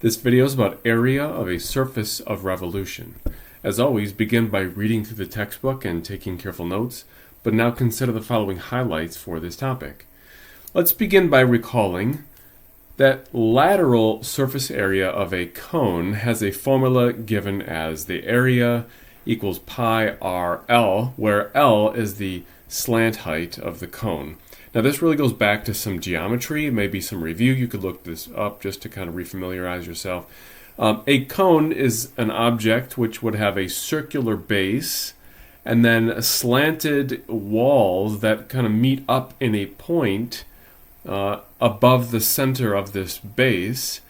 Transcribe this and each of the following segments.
This video is about area of a surface of revolution. As always, begin by reading through the textbook and taking careful notes, but now consider the following highlights for this topic. Let's begin by recalling that lateral surface area of a cone has a formula given as the area equals pi r L, where L is the slant height of the cone. Now this really goes back to some geometry, maybe some review. You could look this up just to kind of refamiliarize yourself. A cone is an object which would have a circular base and then slanted walls that kind of meet up in a point above the center of this base.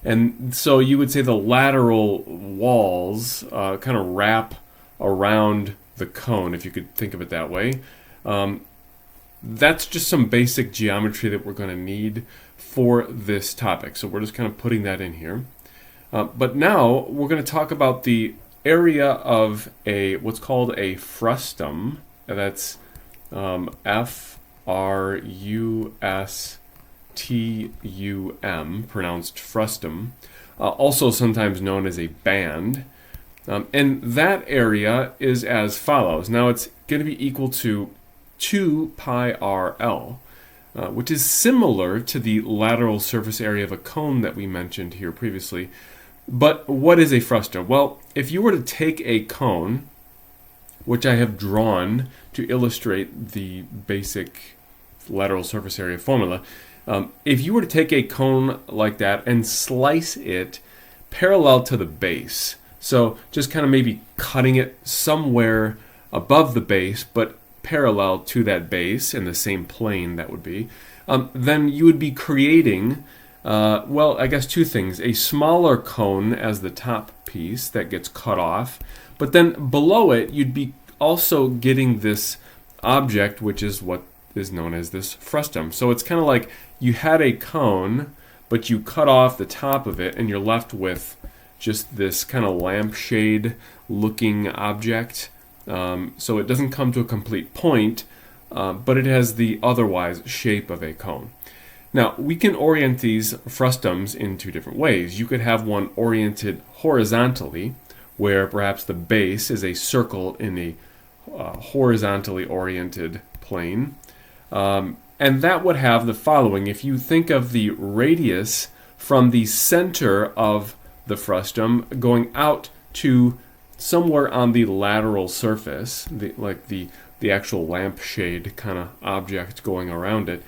And so you would say the lateral walls kind of wrap around the cone, if you could think of it that way. That's just some basic geometry that we're going to need for this topic. So we're just kind of putting that in here. But now we're going to talk about the area of what's called a frustum. That's F-R-U-S-T-U-M, pronounced frustum, also sometimes known as a band. And that area is as follows. Now it's going to be equal to 2 pi r L, which is similar to the lateral surface area of a cone that we mentioned here previously. But what is a frustum? Well, if you were to take a cone, which I have drawn to illustrate the basic lateral surface area formula, if you were to take a cone like that and slice it parallel to the base, so just kind of maybe cutting it somewhere above the base, but parallel to that base in the same plane that would be, then you would be creating, well, I guess two things. A smaller cone as the top piece that gets cut off, but then below it you'd be also getting this object, which is what is known as this frustum. So it's kind of like you had a cone, but you cut off the top of it and you're left with just this kind of lampshade looking object. So it doesn't come to a complete point, but it has the otherwise shape of a cone. Now, we can orient these frustums in two different ways. You could have one oriented horizontally, where perhaps the base is a circle in a horizontally oriented plane. And that would have the following. If you think of the radius from the center of the frustum going out to somewhere on the lateral surface, like the actual lampshade kind of object going around it,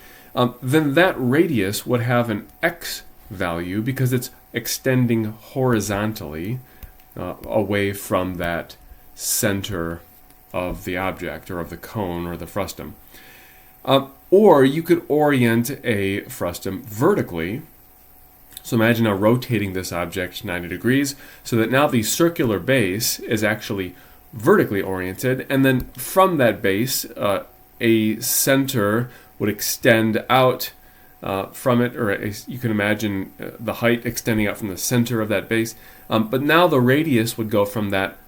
then that radius would have an x value because it's extending horizontally away from that center of the object or of the cone or the frustum. Or you could orient a frustum vertically. So imagine now rotating this object 90 degrees so that now the circular base is actually vertically oriented, and then from that base a center would extend out from it, or you can imagine the height extending out from the center of that base. But now the radius would go from that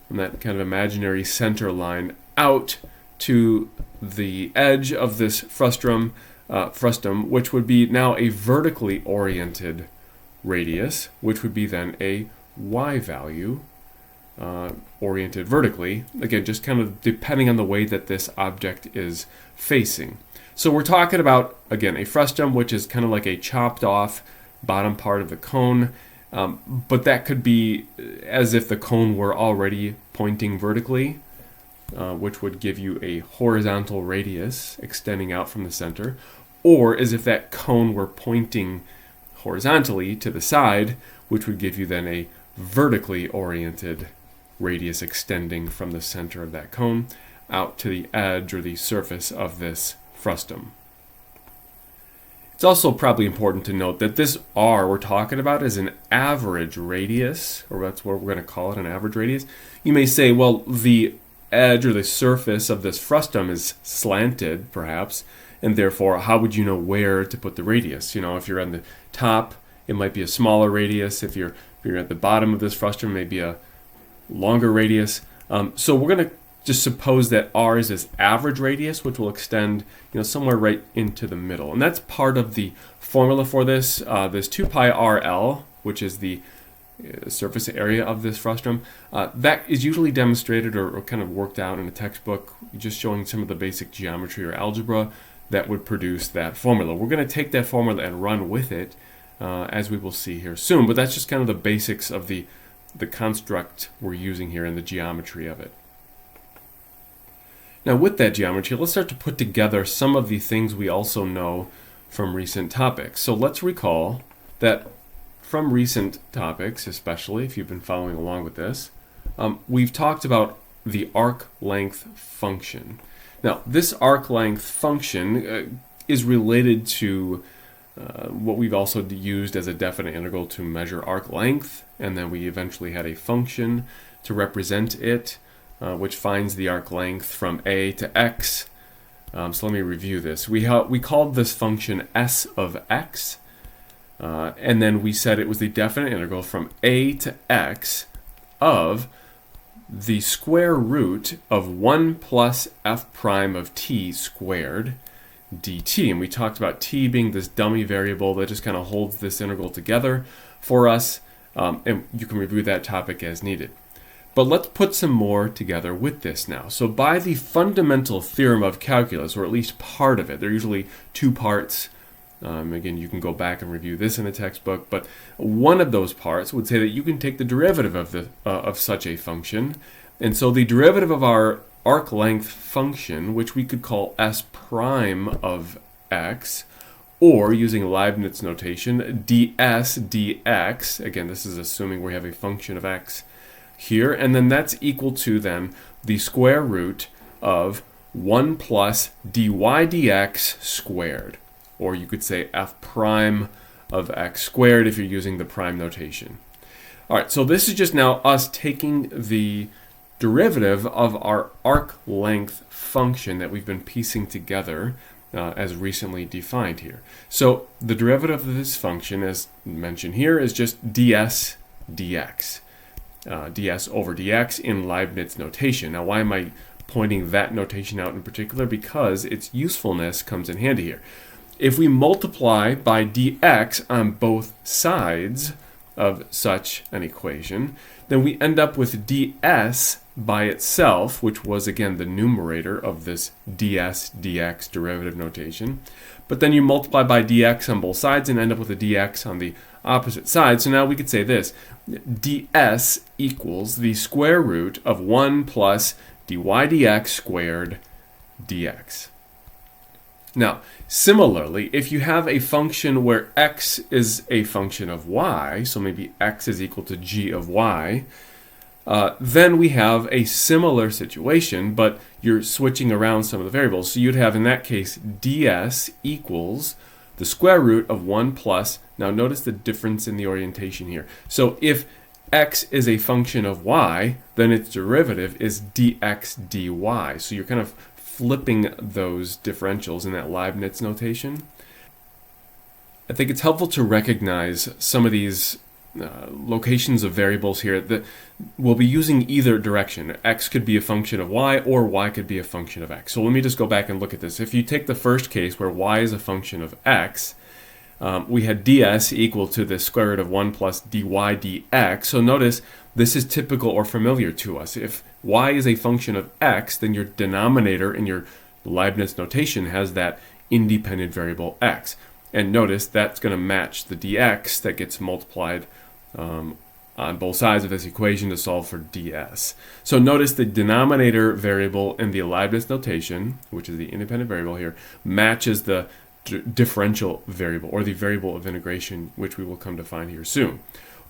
kind of imaginary center line out to the edge of this frustum, which would be now a vertically oriented radius, which would be then a y value oriented vertically. Again, just kind of depending on the way that this object is facing. So we're talking about, again, a frustum, which is kind of like a chopped off bottom part of the cone, but that could be as if the cone were already pointing vertically, which would give you a horizontal radius extending out from the center, or as if that cone were pointing horizontally to the side, which would give you then a vertically oriented radius extending from the center of that cone out to the edge or the surface of this frustum. It's also probably important to note that this R we're talking about is an average radius, or that's what we're going to call it, an average radius. You may say, well, the edge or the surface of this frustum is slanted, perhaps, and therefore, how would you know where to put the radius? You know, if you're on the top, it might be a smaller radius. If you're at the bottom of this frustum, maybe a longer radius. So we're going to just suppose that R is this average radius, which will extend, somewhere right into the middle. And that's part of the formula for this. This 2 pi RL which is the surface area of this frustum, that is usually demonstrated or kind of worked out in a textbook, just showing some of the basic geometry or algebra that would produce that formula. We're going to take that formula and run with it, as we will see here soon, but that's just kind of the basics of the construct we're using here and the geometry of it. Now with that geometry, let's start to put together some of the things we also know from recent topics. So let's recall that from recent topics, especially if you've been following along with this, we've talked about the arc length function. Now this arc length function is related to what we've also used as a definite integral to measure arc length, and then we eventually had a function to represent it, which finds the arc length from a to x. So let me review this. We called this function s of x, and then we said it was the definite integral from a to x of the square root of 1 plus f prime of t squared dt. And we talked about t being this dummy variable that just kind of holds this integral together for us, and you can review that topic as needed. But let's put some more together with this now. So by the fundamental theorem of calculus, or at least part of it, there are usually two parts. Again, you can go back and review this in a textbook, but one of those parts would say that you can take the derivative of such a function. And so the derivative of our arc length function, which we could call s prime of x, or using Leibniz notation, ds dx, again, this is assuming we have a function of x here, and then that's equal to then the square root of 1 plus dy dx squared, or you could say f prime of x squared if you're using the prime notation. All right, so this is just now us taking the derivative of our arc length function that we've been piecing together as recently defined here. So the derivative of this function, as mentioned here, is just ds dx. ds over dx in Leibniz notation. Now, why am I pointing that notation out in particular? Because its usefulness comes in handy here. If we multiply by dx on both sides of such an equation, then we end up with ds by itself, which was again the numerator of this ds dx derivative notation. But then you multiply by dx on both sides and end up with a dx on the opposite side. So now we could say this: ds equals the square root of 1 plus dy dx squared dx. Now, similarly, if you have a function where x is a function of y, so maybe x is equal to g of y, then we have a similar situation, but you're switching around some of the variables. So you'd have, in that case, ds equals the square root of 1 plus, now notice the difference in the orientation here. So if x is a function of y, then its derivative is dx dy. So you're kind of flipping those differentials in that Leibniz notation. I think it's helpful to recognize some of these locations of variables here that we'll be using either direction. X could be a function of y, or y could be a function of x. So let me just go back and look at this. If you take the first case where y is a function of x, we had ds equal to the square root of 1 plus dy dx. So notice this is typical or familiar to us. If y is a function of x, then your denominator in your Leibniz notation has that independent variable x. And notice that's going to match the dx that gets multiplied on both sides of this equation to solve for ds. So notice the denominator variable in the Leibniz notation, which is the independent variable here, matches the differential variable, or the variable of integration, which we will come to find here soon.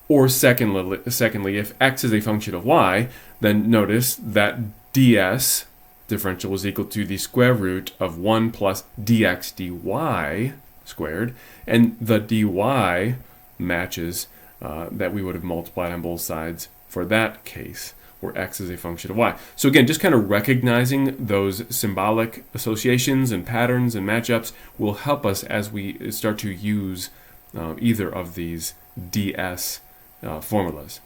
Or secondly, if x is a function of y, then notice that ds differential is equal to the square root of 1 plus dx dy squared, and the dy matches that we would have multiplied on both sides for that case where x is a function of y. So again, just kind of recognizing those symbolic associations and patterns and matchups will help us as we start to use either of these ds formulas.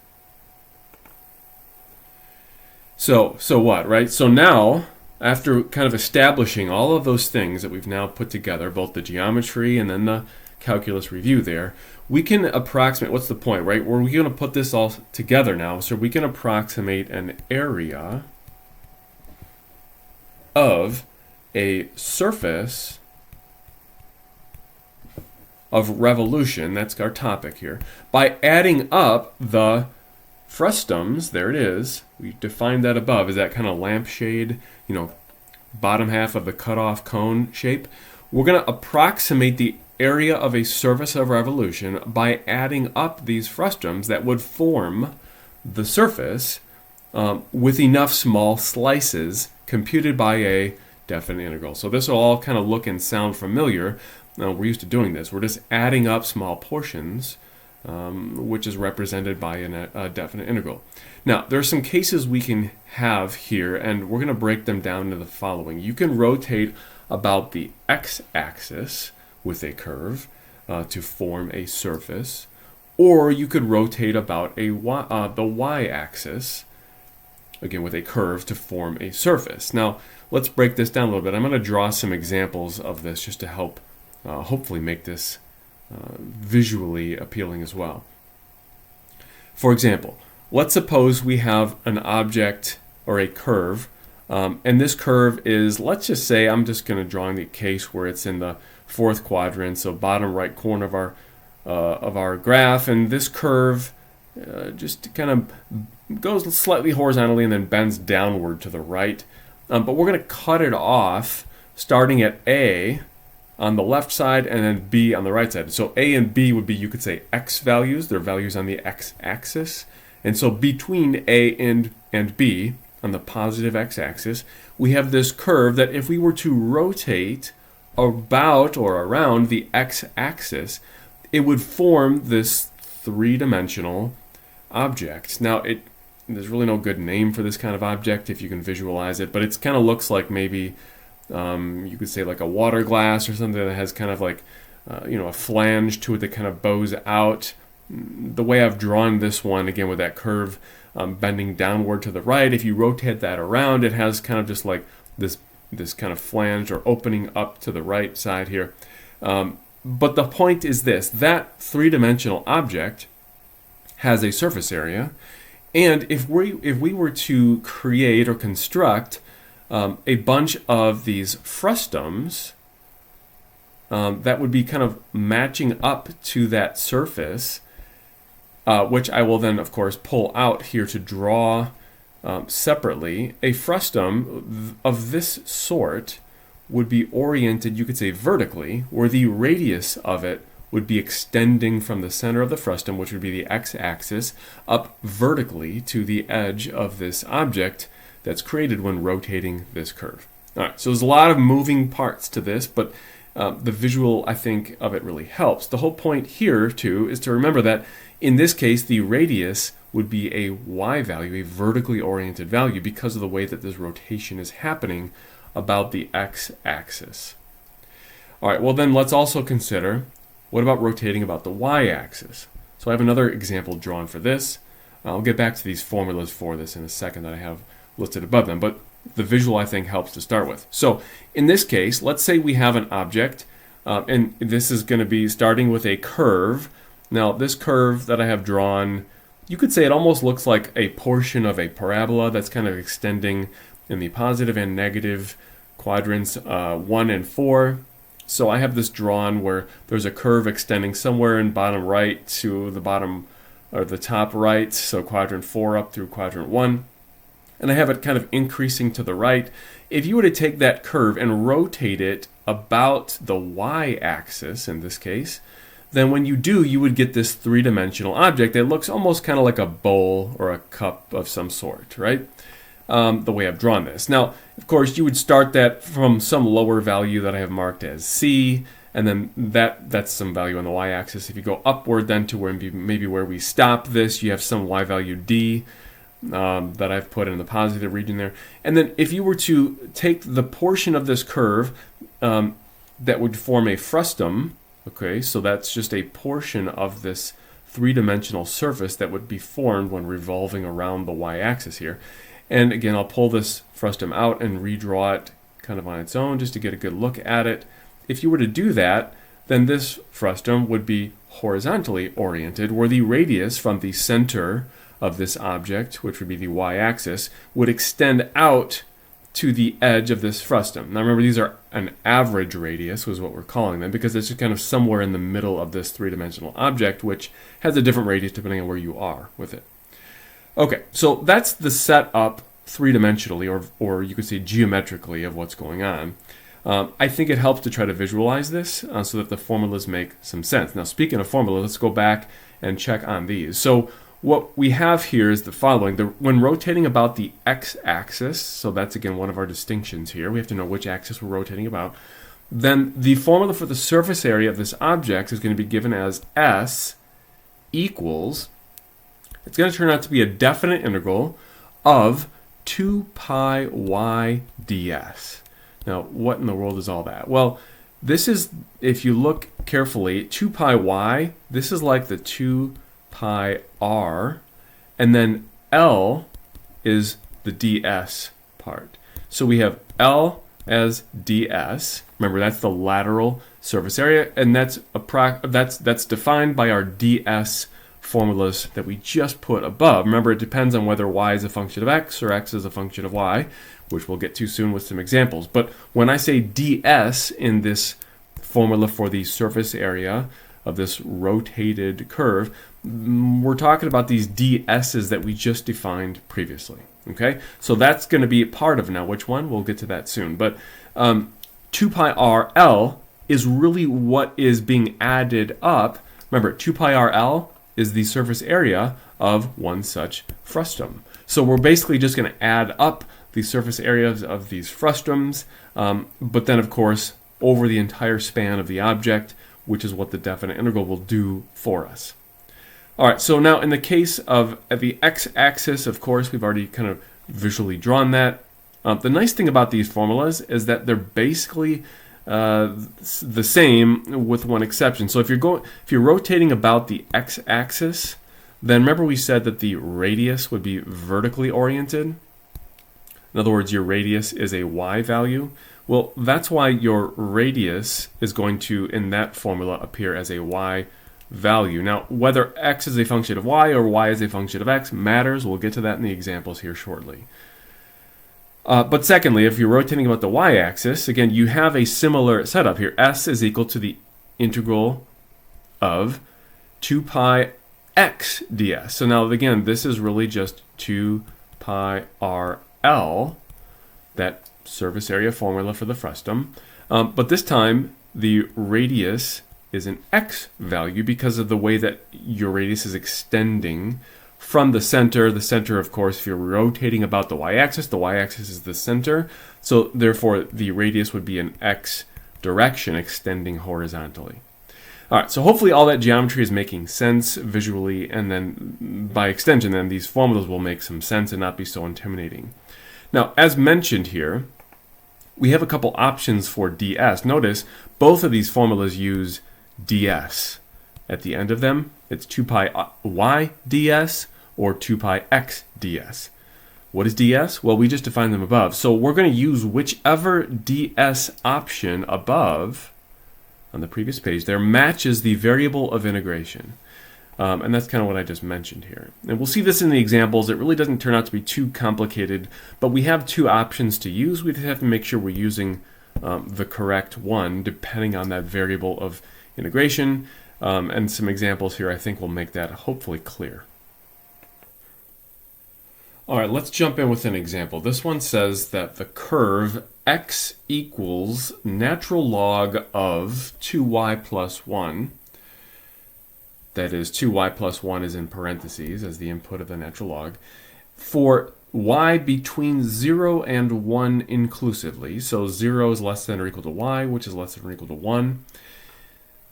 So what, right? So now, after kind of establishing all of those things that we've now put together, both the geometry and then the calculus review there, we can approximate, what's the point, right? We're going to put this all together now, so we can approximate an area of a surface of revolution, that's our topic here, by adding up the frustums, there it is, we defined that above, is that kind of lampshade, bottom half of the cutoff cone shape. We're going to approximate the area of a surface of revolution by adding up these frustums that would form the surface with enough small slices computed by a definite integral. So this will all kind of look and sound familiar. We're used to doing this. We're just adding up small portions, which is represented by a definite integral. Now, there are some cases we can have here, and we're going to break them down into the following. You can rotate about the x-axis with a curve to form a surface, or you could rotate about the y-axis, again with a curve, to form a surface. Now, let's break this down a little bit. I'm going to draw some examples of this just to help hopefully make this visually appealing as well. For example, let's suppose we have an object or a curve, and this curve is, let's just say, I'm just going to draw in the case where it's in the fourth quadrant, so bottom right corner of our graph, and this curve just kind of goes slightly horizontally and then bends downward to the right. But we're going to cut it off starting at A on the left side and then B on the right side. So A and B would be, you could say, x values. They're values on the x-axis. And so between A and B on the positive x-axis, we have this curve that if we were to rotate about or around the x-axis, it would form this three-dimensional object. Now, there's really no good name for this kind of object if you can visualize it, but it kind of looks like maybe you could say like a water glass or something that has kind of like a flange to it that kind of bows out. The way I've drawn this one, again with that curve bending downward to the right, if you rotate that around, it has kind of just like this kind of flange or opening up to the right side here. But the point is this, that three-dimensional object has a surface area, and if we were to create or construct a bunch of these frustums that would be kind of matching up to that surface, which I will then, of course, pull out here to draw separately, a frustum of this sort would be oriented, you could say, vertically, where the radius of it would be extending from the center of the frustum, which would be the x-axis, up vertically to the edge of this object that's created when rotating this curve. All right, so there's a lot of moving parts to this, but the visual, I think, of it really helps. The whole point here, too, is to remember that in this case, the radius would be a y value, a vertically oriented value, because of the way that this rotation is happening about the x-axis. All right, well then let's also consider, what about rotating about the y-axis? So I have another example drawn for this. I'll get back to these formulas for this in a second that I have listed above them, but the visual, I think, helps to start with. So in this case, let's say we have an object, and this is going to be starting with a curve. Now, this curve that I have drawn, you could say it almost looks like a portion of a parabola that's kind of extending in the positive and negative quadrants 1 and 4. So I have this drawn where there's a curve extending somewhere in bottom right to the bottom or the top right, so quadrant 4 up through quadrant 1. And I have it kind of increasing to the right. If you were to take that curve and rotate it about the y-axis, in this case, then when you do, you would get this three-dimensional object that looks almost kind of like a bowl or a cup of some sort, right? The way I've drawn this. Now, of course, you would start that from some lower value that I have marked as C, and then that's some value on the y-axis. If you go upward then to where maybe where we stop this, you have some y value D that I've put in the positive region there. And then if you were to take the portion of this curve that would form a frustum, okay, so that's just a portion of this three-dimensional surface that would be formed when revolving around the y-axis here. And again, I'll pull this frustum out and redraw it kind of on its own just to get a good look at it. If you were to do that, then this frustum would be horizontally oriented, where the radius from the center of this object, which would be the y-axis, would extend out to the edge of this frustum. Now remember, these are an average radius, was what we're calling them, because it's just kind of somewhere in the middle of this three-dimensional object, which has a different radius depending on where you are with it. Okay, so that's the setup three-dimensionally, or you could say geometrically, of what's going on. I think it helps to try to visualize this so that the formulas make some sense. Now, speaking of formula, let's go back and check on these. So what we have here is the following. When rotating about the x-axis, so that's again one of our distinctions here, we have to know which axis we're rotating about, then the formula for the surface area of this object is going to be given as S equals, it's going to turn out to be a definite integral of 2 pi y ds. Now, what in the world is all that? Well, this is, if you look carefully, 2 pi y, this is like the 2 pi r, and then L is the ds part. So we have L as ds. Remember, that's the lateral surface area, and that's defined by our ds formulas that we just put above. Remember, it depends on whether y is a function of x or x is a function of y, which we'll get to soon with some examples. But when I say ds in this formula for the surface area of this rotated curve, we're talking about these ds's that we just defined previously. Okay, so that's going to be part of now. Which one? We'll get to that soon. But 2 pi r L is really what is being added up. Remember, 2 pi r L is the surface area of one such frustum. So we're basically just going to add up the surface areas of these frustums, but then of course over the entire span of the object, which is what the definite integral will do for us. All right, so now in the case of the x-axis, of course, we've already kind of visually drawn that. The nice thing about these formulas is that they're basically the same with one exception. So if you're rotating about the x-axis, then remember we said that the radius would be vertically oriented. In other words, your radius is a y value. Well, that's why your radius is going to, in that formula, appear as a y value. Now, whether x is a function of y or y is a function of x matters. We'll get to that in the examples here shortly. But secondly, if you're rotating about the y-axis, again, you have a similar setup here. S is equal to the integral of 2 pi x ds. So now, again, this is really just 2 pi r L, that surface area formula for the frustum. But this time, the radius is an x value because of the way that your radius is extending from the center. The center, of course, if you're rotating about the y-axis is the center. So therefore, the radius would be an x direction extending horizontally. All right, so hopefully all that geometry is making sense visually, and then by extension, then these formulas will make some sense and not be so intimidating. Now, as mentioned here, we have a couple options for ds. Notice both of these formulas use ds at the end of them. It's 2 pi y ds or 2 pi x ds. What is ds? Well, we just defined them above. So we're going to use whichever ds option above on the previous page there matches the variable of integration. And that's kind of what I just mentioned here. And we'll see this in the examples. It really doesn't turn out to be too complicated, but we have two options to use. We just have to make sure we're using the correct one depending on that variable of integration. And some examples here I think will make that hopefully clear. All right, let's jump in with an example. This one says that the curve x equals natural log of 2y plus 1. That is, 2y plus 1 is in parentheses as the input of the natural log, for y between 0 and 1 inclusively. So 0 is less than or equal to y, which is less than or equal to 1.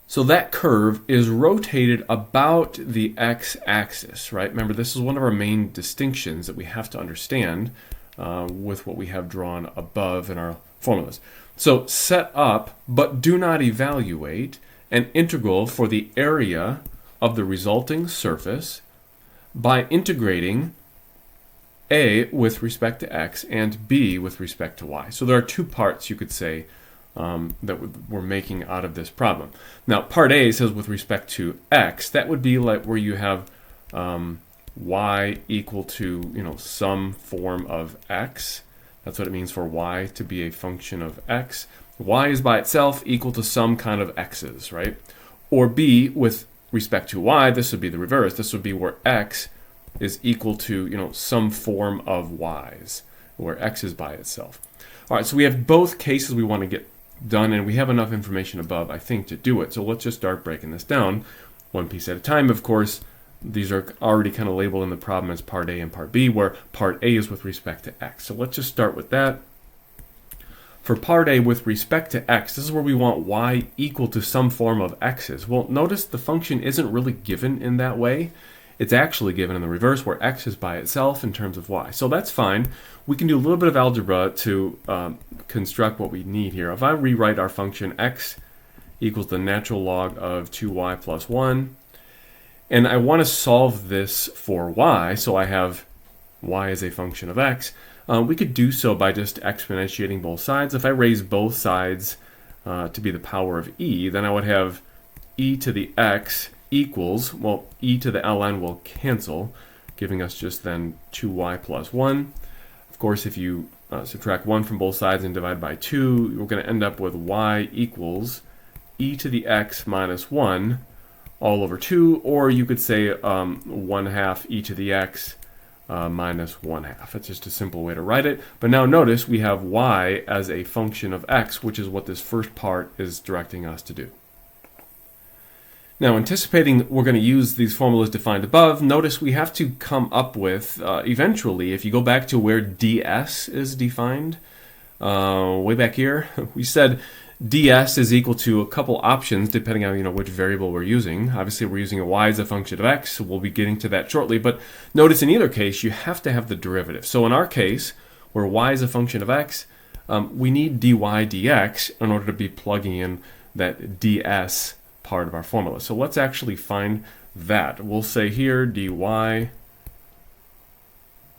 So that curve is rotated about the x-axis, right? Remember, this is one of our main distinctions that we have to understand with what we have drawn above in our formulas. So set up, but do not evaluate, an integral for the area of the resulting surface by integrating a with respect to x and b with respect to y. So there are two parts, you could say, we're making out of this problem. Now, part A says with respect to x, that would be like where you have y equal to some form of x. That's what it means for y to be a function of x. Y is by itself equal to some kind of x's, right? Or B, with respect to y, this would be the reverse. This would be where x is equal to some form of y's, where x is by itself. All right, so we have both cases we want to get done, and we have enough information above, I think, to do it. So let's just start breaking this down one piece at a time. Of course, these are already kind of labeled in the problem as part A and part B, where part A is with respect to x. So let's just start with that. For part A with respect to x, this is where we want y equal to some form of x's. Well, notice the function isn't really given in that way. It's actually given in the reverse, where x is by itself in terms of y. So that's fine. We can do a little bit of algebra to construct what we need here. If I rewrite our function x equals the natural log of 2y plus 1, and I want to solve this for y, so I have y as a function of x, we could do so by just exponentiating both sides. If I raise both sides to be the power of e, then I would have e to the x equals, well, e to the ln will cancel, giving us just then 2y plus 1. Of course, if you subtract 1 from both sides and divide by 2, we're going to end up with y equals e to the x minus 1 all over 2, or you could say 1/2 e to the x minus 1/2. It's just a simple way to write it. But now notice we have y as a function of x, which is what this first part is directing us to do. Now, anticipating we're going to use these formulas defined above, notice we have to come up with, eventually, if you go back to where ds is defined, way back here, we said ds is equal to a couple options depending on which variable we're using. Obviously, we're using a y as a function of x, so we'll be getting to that shortly. But notice in either case, you have to have the derivative. So in our case, where y is a function of x, we need dy dx in order to be plugging in that ds part of our formula. So let's actually find that. We'll say here dy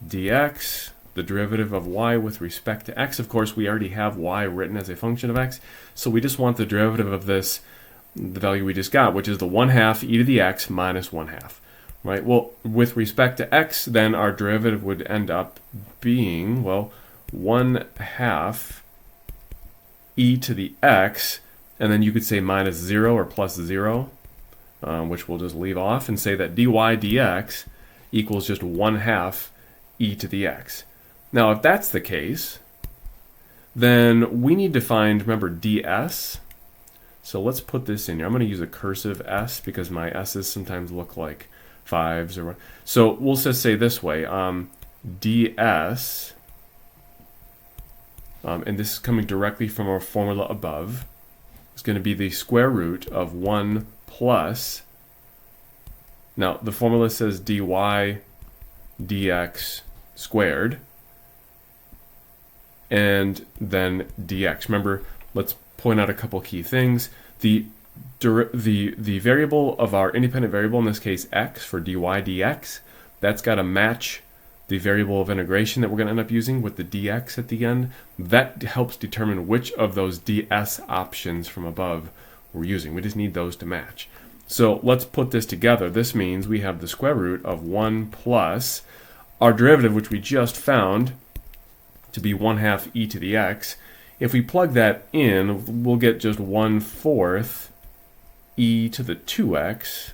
dx, the derivative of y with respect to x. Of course, we already have y written as a function of x, so we just want the derivative of this, the value we just got, which is the 1/2 e to the x minus 1/2. Right? Well, with respect to x, then our derivative would end up being, well, 1/2 e to the x, and then you could say minus 0 or plus 0, which we'll just leave off, and say that dy dx equals just 1/2 e to the x. Now, if that's the case, then we need to find, remember, ds. So let's put this in here. I'm going to use a cursive s because my s's sometimes look like 5s. So we'll just say this way, ds, and this is coming directly from our formula above, is going to be the square root of 1 plus, now the formula says dy dx squared, and then dx. Remember, let's point out a couple key things. The variable of our independent variable, in this case x, for dy dx, that's got to match the variable of integration that we're going to end up using with the dx at the end. That helps determine which of those ds options from above we're using. We just need those to match. So let's put this together. This means we have the square root of 1 plus our derivative, which we just found to be 1/2 e to the x. If we plug that in, we'll get just 1/4 e to the 2x,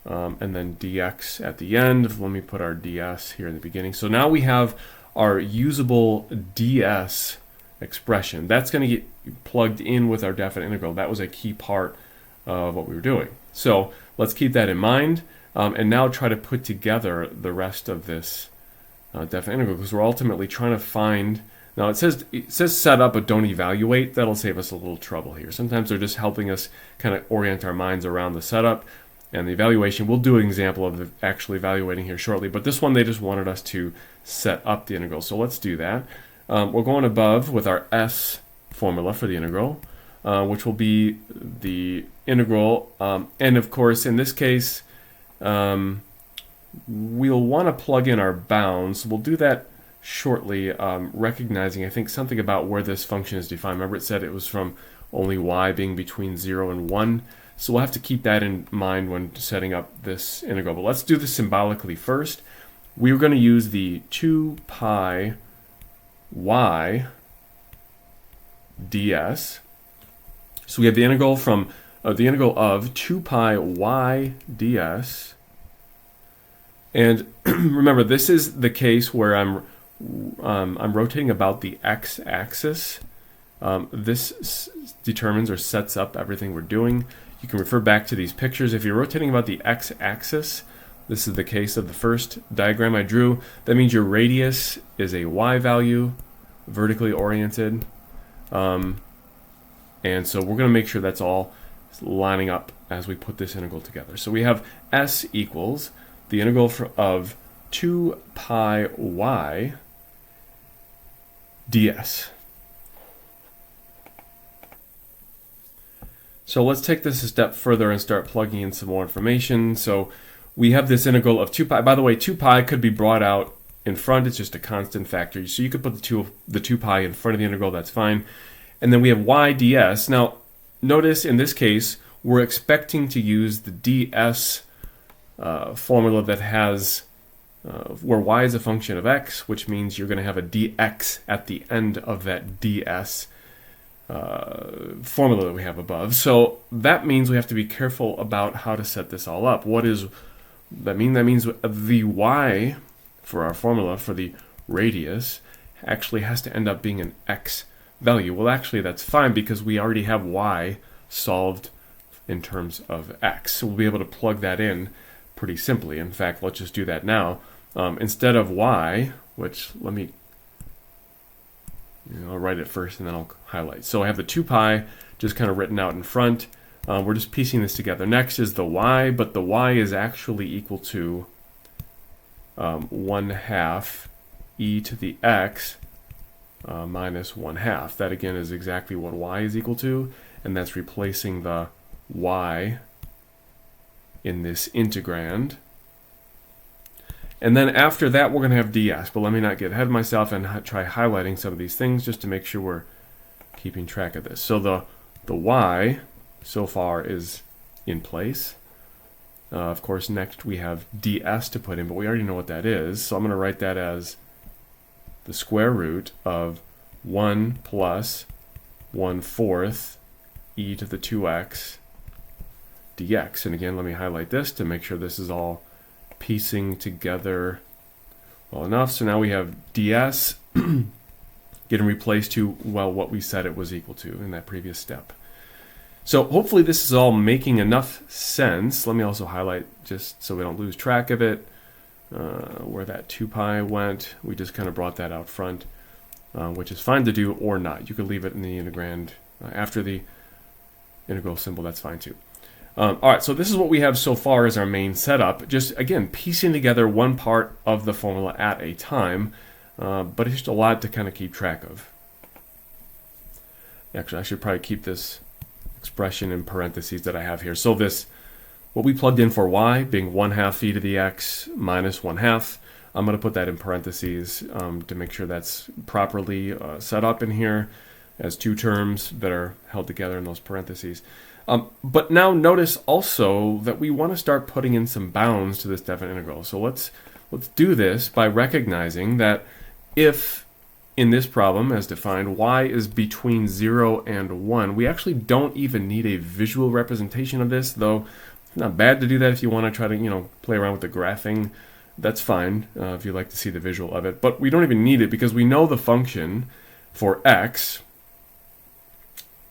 and then dx at the end. Let me put our ds here in the beginning. So now we have our usable ds expression. That's going to get plugged in with our definite integral. That was a key part of what we were doing. So let's keep that in mind, and now try to put together the rest of this definite integral, because we're ultimately trying to find, now it says set up but don't evaluate. That'll save us a little trouble here. Sometimes they're just helping us kind of orient our minds around the setup and the evaluation. We'll do an example of actually evaluating here shortly, but this one they just wanted us to set up the integral. So let's do that. We're going above with our s formula for the integral, which will be the integral, and of course in this case we'll want to plug in our bounds. We'll do that shortly, recognizing, I think, something about where this function is defined. Remember, it said it was from only y being between 0 and 1. So we'll have to keep that in mind when setting up this integral. But let's do this symbolically first. We're going to use the 2 pi y ds. So we have the integral from the integral of 2 pi y ds. And remember, this is the case where I'm rotating about the x-axis. This determines or sets up everything we're doing. You can refer back to these pictures. If you're rotating about the x-axis, this is the case of the first diagram I drew. That means your radius is a y value, vertically oriented. And so we're going to make sure that's all lining up as we put this integral together. So we have s equals the integral of 2 pi y ds. So let's take this a step further and start plugging in some more information. So we have this integral of 2 pi. By the way, 2 pi could be brought out in front. It's just a constant factor. So you could put the 2 pi in front of the integral. That's fine. And then we have y ds. Now, notice in this case, we're expecting to use the ds formula that has where y is a function of x, which means you're going to have a dx at the end of that ds formula that we have above. So that means we have to be careful about how to set this all up. What does that mean? That means the y for our formula for the radius actually has to end up being an x value. Well, actually, that's fine because we already have y solved in terms of x. So we'll be able to plug that in pretty simply. In fact, let's just do that now. Instead of y, which let me I'll write it first and then I'll highlight. So I have the 2 pi just kind of written out in front. We're just piecing this together. Next is the y, but the y is actually equal to 1/2 e to the x minus 1/2. That again is exactly what y is equal to, and that's replacing the y in this integrand. And then after that, we're going to have ds. But let me not get ahead of myself and try highlighting some of these things just to make sure we're keeping track of this. So the y so far is in place. Of course, next we have ds to put in, but we already know what that is. So I'm going to write that as the square root of 1 plus 1/4 e to the 2x dx. And again, let me highlight this to make sure this is all piecing together well enough. So now we have ds getting replaced to, well, what we said it was equal to in that previous step. So hopefully this is all making enough sense. Let me also highlight, just so we don't lose track of it, where that 2 pi went. We just kind of brought that out front, which is fine to do or not. You could leave it in the integrand after the integral symbol. That's fine too. All right, so this is what we have so far as our main setup. Just, again, piecing together one part of the formula at a time, but it's just a lot to kind of keep track of. Actually, I should probably keep this expression in parentheses that I have here. So this, what we plugged in for y being 1/2 e to the x minus 1/2, I'm going to put that in parentheses to make sure that's properly set up in here as two terms that are held together in those parentheses. But now notice also that we want to start putting in some bounds to this definite integral. So let's do this by recognizing that if in this problem as defined y is between 0 and 1, we actually don't even need a visual representation of this, though it's not bad to do that if you want to try to play around with the graphing. That's fine if you like to see the visual of it, but we don't even need it because we know the function for x.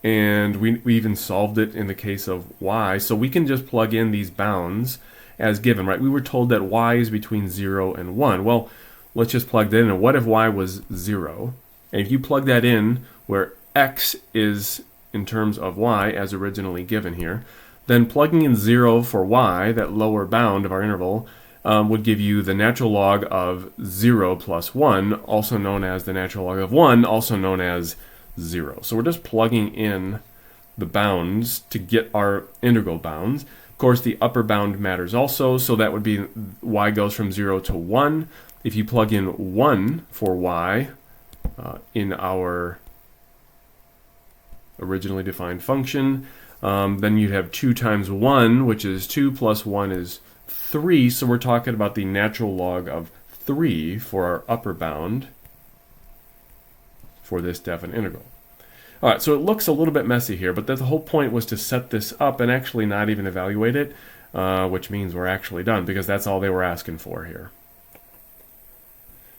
And we even solved it in the case of y. So we can just plug in these bounds as given, right? We were told that y is between 0 and 1. Well, let's just plug that in. And what if y was 0? And if you plug that in where x is in terms of y as originally given here, then plugging in 0 for y, that lower bound of our interval, would give you the natural log of 0 plus 1, also known as the natural log of 1, also known as 0. So we're just plugging in the bounds to get our integral bounds. Of course, the upper bound matters also, so that would be y goes from 0 to 1. if you plug in 1 for y in our originally defined function, then you'd have 2 times 1, which is 2, plus 1 is 3. So we're talking about the natural log of 3 for our upper bound for this definite integral. All right, so it looks a little bit messy here, but the whole point was to set this up and actually not even evaluate it, which means we're actually done, because that's all they were asking for here.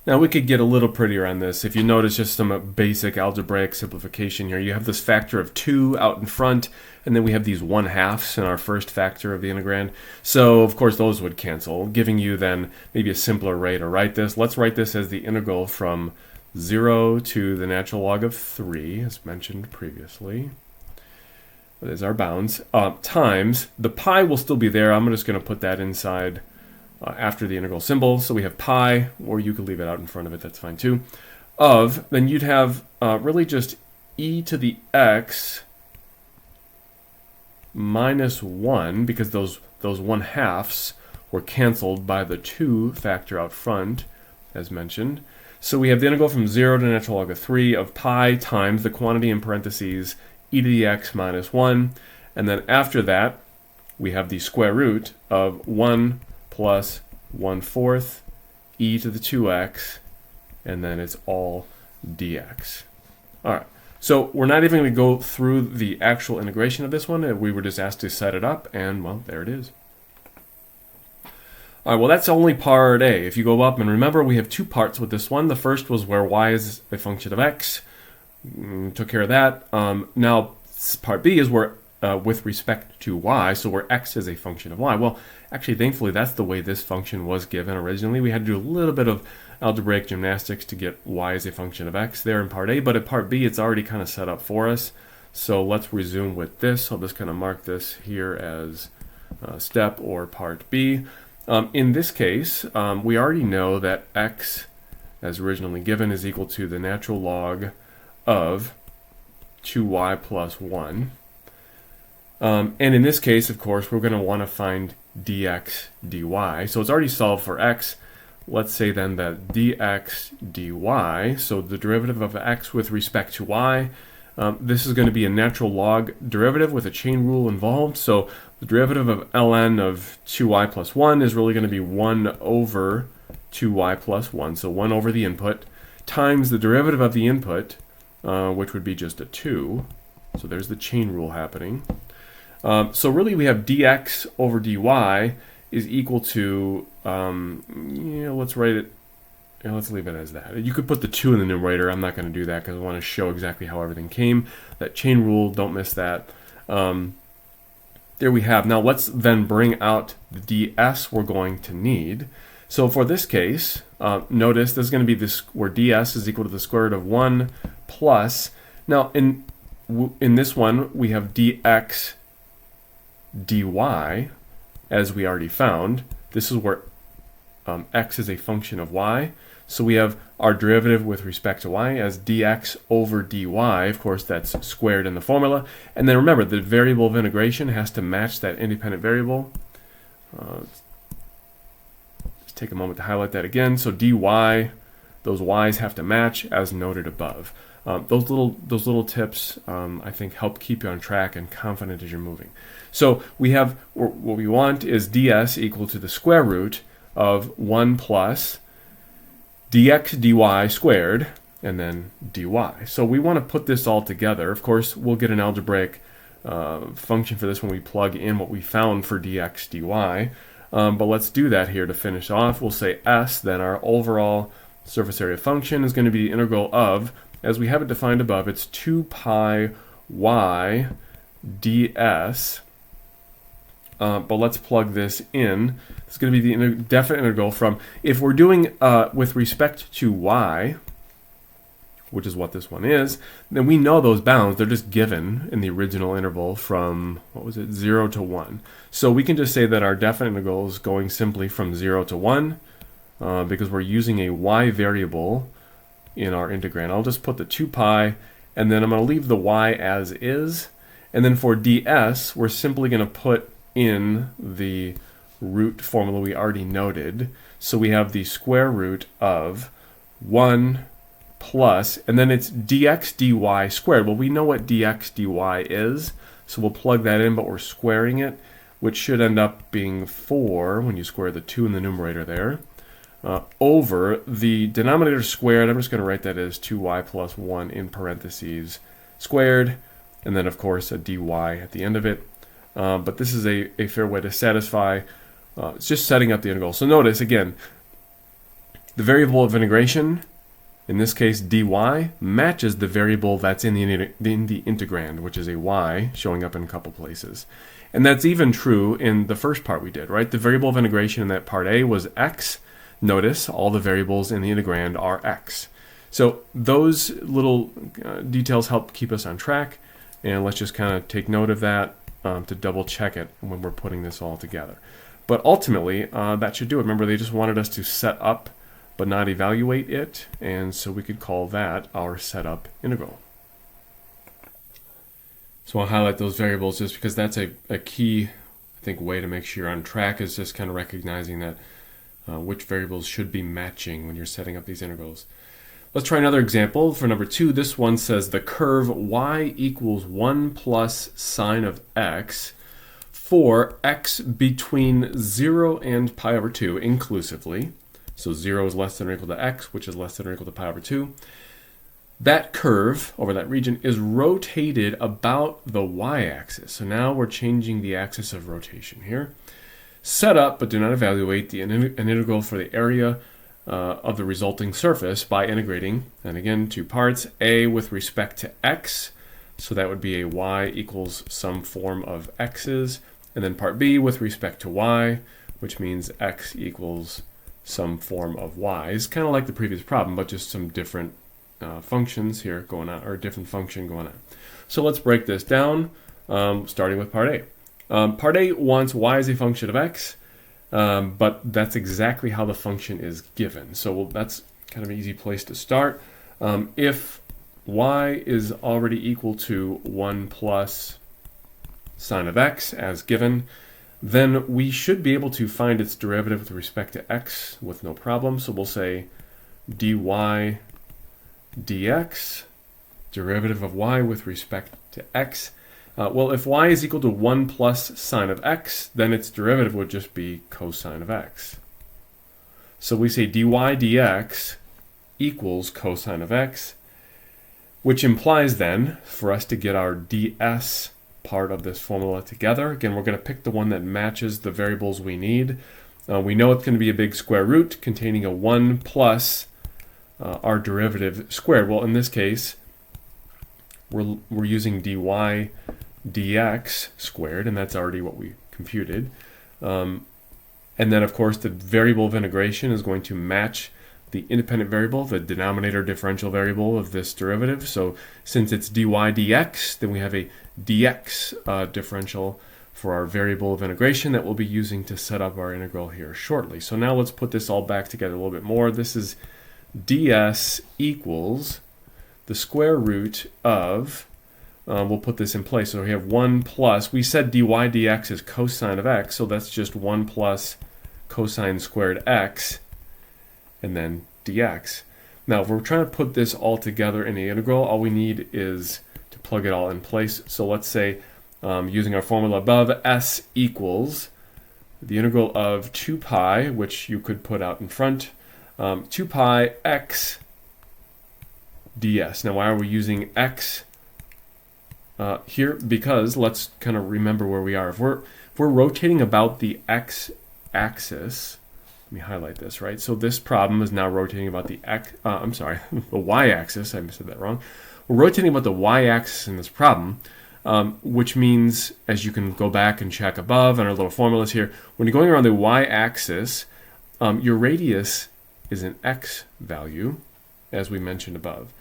Now we could get a little prettier on this. If you notice just some basic algebraic simplification here, you have this factor of 2 out in front, and then we have these 1/2 in our first factor of the integrand. So of course those would cancel, giving you then maybe a simpler way to write this. Let's write this as the integral from 0 to the natural log of 3, as mentioned previously. That is our bounds, times, the pi will still be there. I'm just going to put that inside after the integral symbol. So we have pi, or you could leave it out in front of it, that's fine too, of, then you'd have really just e to the x minus 1, because those 1/2 were canceled by the 2 factor out front, as mentioned. So we have the integral from 0 to the natural log of 3 of pi times the quantity in parentheses e to the x minus 1. And then after that, we have the square root of 1 plus 1/4 e to the 2x, and then it's all dx. All right, so we're not even going to go through the actual integration of this one. We were just asked to set it up, and well, there it is. All right, well, that's only part A. If you go up, and remember, we have 2 parts with this one. The first was where y is a function of x. Took care of that. Now, part B is where, with respect to y, so where x is a function of y. Well, actually, thankfully, that's the way this function was given originally. We had to do a little bit of algebraic gymnastics to get y as a function of x there in part A, but in part B, it's already kind of set up for us. So let's resume with this. I'll just kind of mark this here as step or part B. In this case, we already know that x, as originally given, is equal to the natural log of 2y plus 1. And in this case, of course, we're going to want to find dx dy. So it's already solved for x. Let's say then that dx dy, so the derivative of x with respect to y, this is going to be a natural log derivative with a chain rule involved. So the derivative of ln of 2y plus 1 is really going to be 1 over 2y plus 1, so 1 over the input, times the derivative of the input, which would be just a 2. So there's the chain rule happening. So really we have dx over dy is equal to, let's write it, let's leave it as that. You could put the 2 in the numerator. I'm not going to do that because I want to show exactly how everything came. That chain rule, don't miss that. There we have. Now let's then bring out the ds we're going to need. So for this case, notice this is going to be this where ds is equal to the square root of 1 plus. Now in this one we have dx dy, as we already found. This is where x is a function of y. So we have our derivative with respect to y as dx over dy. Of course, that's squared in the formula. And then remember, the variable of integration has to match that independent variable. Just take a moment to highlight that again. So dy, those y's have to match as noted above. Those little tips, I think, help keep you on track and confident as you're moving. So we have, what we want is ds equal to the square root of 1 plus dx dy squared, and then dy. So we want to put this all together. Of course, we'll get an algebraic function for this when we plug in what we found for dx dy. But let's do that here to finish off. We'll say s, then our overall surface area function is going to be the integral of, as we have it defined above, it's 2 pi y ds. But let's plug this in. It's going to be the definite integral from, if we're doing with respect to y, which is what this one is, then we know those bounds. They're just given in the original interval from, 0 to 1. So we can just say that our definite integral is going simply from 0 to 1 because we're using a y variable in our integrand. I'll just put the 2 pi, and then I'm going to leave the y as is. And then for ds, we're simply going to put in the root formula we already noted. So we have the square root of 1 plus, and then it's dx dy squared. Well, we know what dx dy is, so we'll plug that in, but we're squaring it, which should end up being 4 when you square the 2 in the numerator there, over the denominator squared. I'm just going to write that as 2y plus 1 in parentheses squared, and then of course a dy at the end of it. But this is a fair way to satisfy. It's just setting up the integral. So notice again, the variable of integration, in this case dy, matches the variable that's in the integrand, which is a y showing up in a couple places. And that's even true in the first part we did, right? The variable of integration in that part A was x. Notice all the variables in the integrand are x. So those little details help keep us on track, and let's just kind of take note of that to double check it when we're putting this all together. But ultimately, that should do it. Remember, they just wanted us to set up but not evaluate it, and so we could call that our setup integral. So I'll highlight those variables just because that's a key, I think, way to make sure you're on track, is just kind of recognizing that which variables should be matching when you're setting up these integrals. Let's try another example for number 2. This one says the curve y equals 1 plus sine of x for x between 0 and pi over 2 inclusively. So 0 is less than or equal to x, which is less than or equal to pi over 2. That curve over that region is rotated about the y-axis. So now we're changing the axis of rotation here. Set up, but do not evaluate an integral for the area of the resulting surface by integrating, and again, 2 parts, a with respect to x, so that would be a y equals some form of x's, and then part b with respect to y, which means x equals some form of y's, kind of like the previous problem, but just some different functions here going on, or a different function going on. So let's break this down, starting with part A. Part A wants y as a function of x, but that's exactly how the function is given. So that's kind of an easy place to start. If y is already equal to 1 plus sine of x as given, then we should be able to find its derivative with respect to x with no problem. So we'll say dy dx, derivative of y with respect to x. Well, if y is equal to 1 plus sine of x, then its derivative would just be cosine of x. So we say dy dx equals cosine of x, which implies then, for us to get our ds part of this formula together, again, we're going to pick the one that matches the variables we need. We know it's going to be a big square root containing a 1 plus our derivative squared. Well, in this case, we're using dy dx squared, and that's already what we computed. And then, of course, the variable of integration is going to match the independent variable, the denominator differential variable of this derivative. So since it's dy dx, then we have a dx differential for our variable of integration that we'll be using to set up our integral here shortly. So now let's put this all back together a little bit more. This is ds equals the square root of, we'll put this in place. So we have 1 plus, we said dy dx is cosine of x, so that's just 1 plus cosine squared x, and then dx. Now, if we're trying to put this all together in the integral, all we need is to plug it all in place. So let's say, using our formula above, s equals the integral of 2 pi, which you could put out in front, 2 pi x ds. Now, why are we using x here? Because let's kind of remember where we are. If we're rotating about the x-axis, let me highlight this, right? So this problem is now rotating about the the y-axis. I said that wrong. We're rotating about the y-axis in this problem, which means, as you can go back and check above on our little formulas here, when you're going around the y-axis, your radius is an x value, as we mentioned above.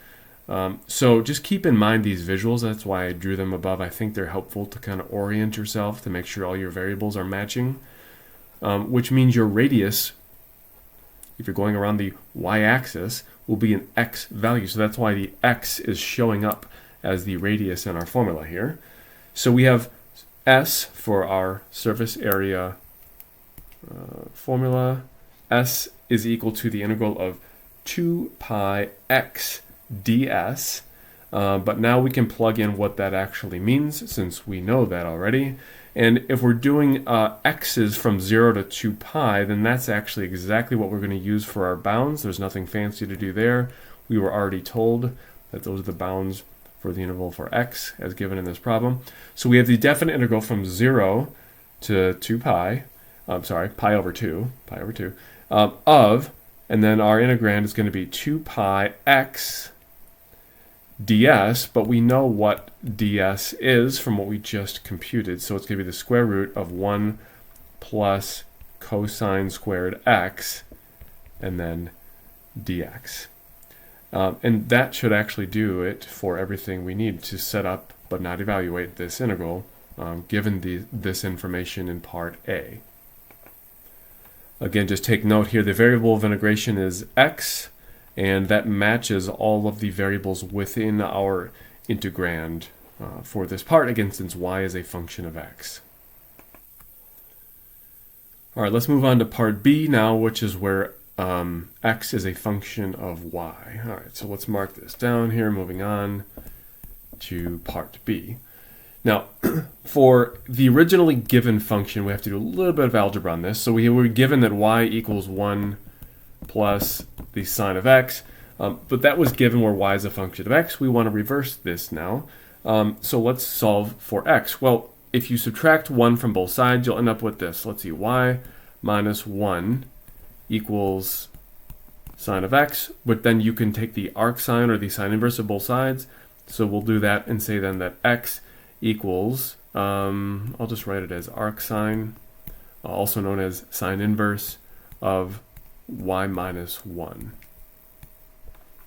So just keep in mind these visuals. That's why I drew them above. I think they're helpful to kind of orient yourself to make sure all your variables are matching, which means your radius, if you're going around the y-axis, will be an x value. So that's why the x is showing up as the radius in our formula here. So we have S for our surface area formula, s is equal to the integral of 2 pi x ds. But now we can plug in what that actually means, since we know that already. And if we're doing x's from 0 to 2 pi, then that's actually exactly what we're going to use for our bounds. There's nothing fancy to do there. We were already told that those are the bounds for the interval for x, as given in this problem. So we have the definite integral from 0 to 2 pi, pi over 2, of, and then our integrand is going to be 2 pi x ds, but we know what ds is from what we just computed, so it's going to be the square root of 1 plus cosine squared x, and then dx. And that should actually do it for everything we need to set up but not evaluate this integral, given this information in part A. Again, just take note here, the variable of integration is x, and that matches all of the variables within our integrand for this part, again, since y is a function of x. All right, let's move on to part B now, which is where x is a function of y. All right, so let's mark this down here, moving on to part B. Now, for the originally given function, we have to do a little bit of algebra on this. So we were given that y equals 1 plus the sine of x, but that was given where y is a function of x. We want to reverse this now. So let's solve for x. Well, if you subtract 1 from both sides, you'll end up with this. Let's see, y minus 1 equals sine of x, but then you can take the arc sine or the sine inverse of both sides. So we'll do that and say then that x equals, I'll just write it as arc sine, also known as sine inverse of y minus 1.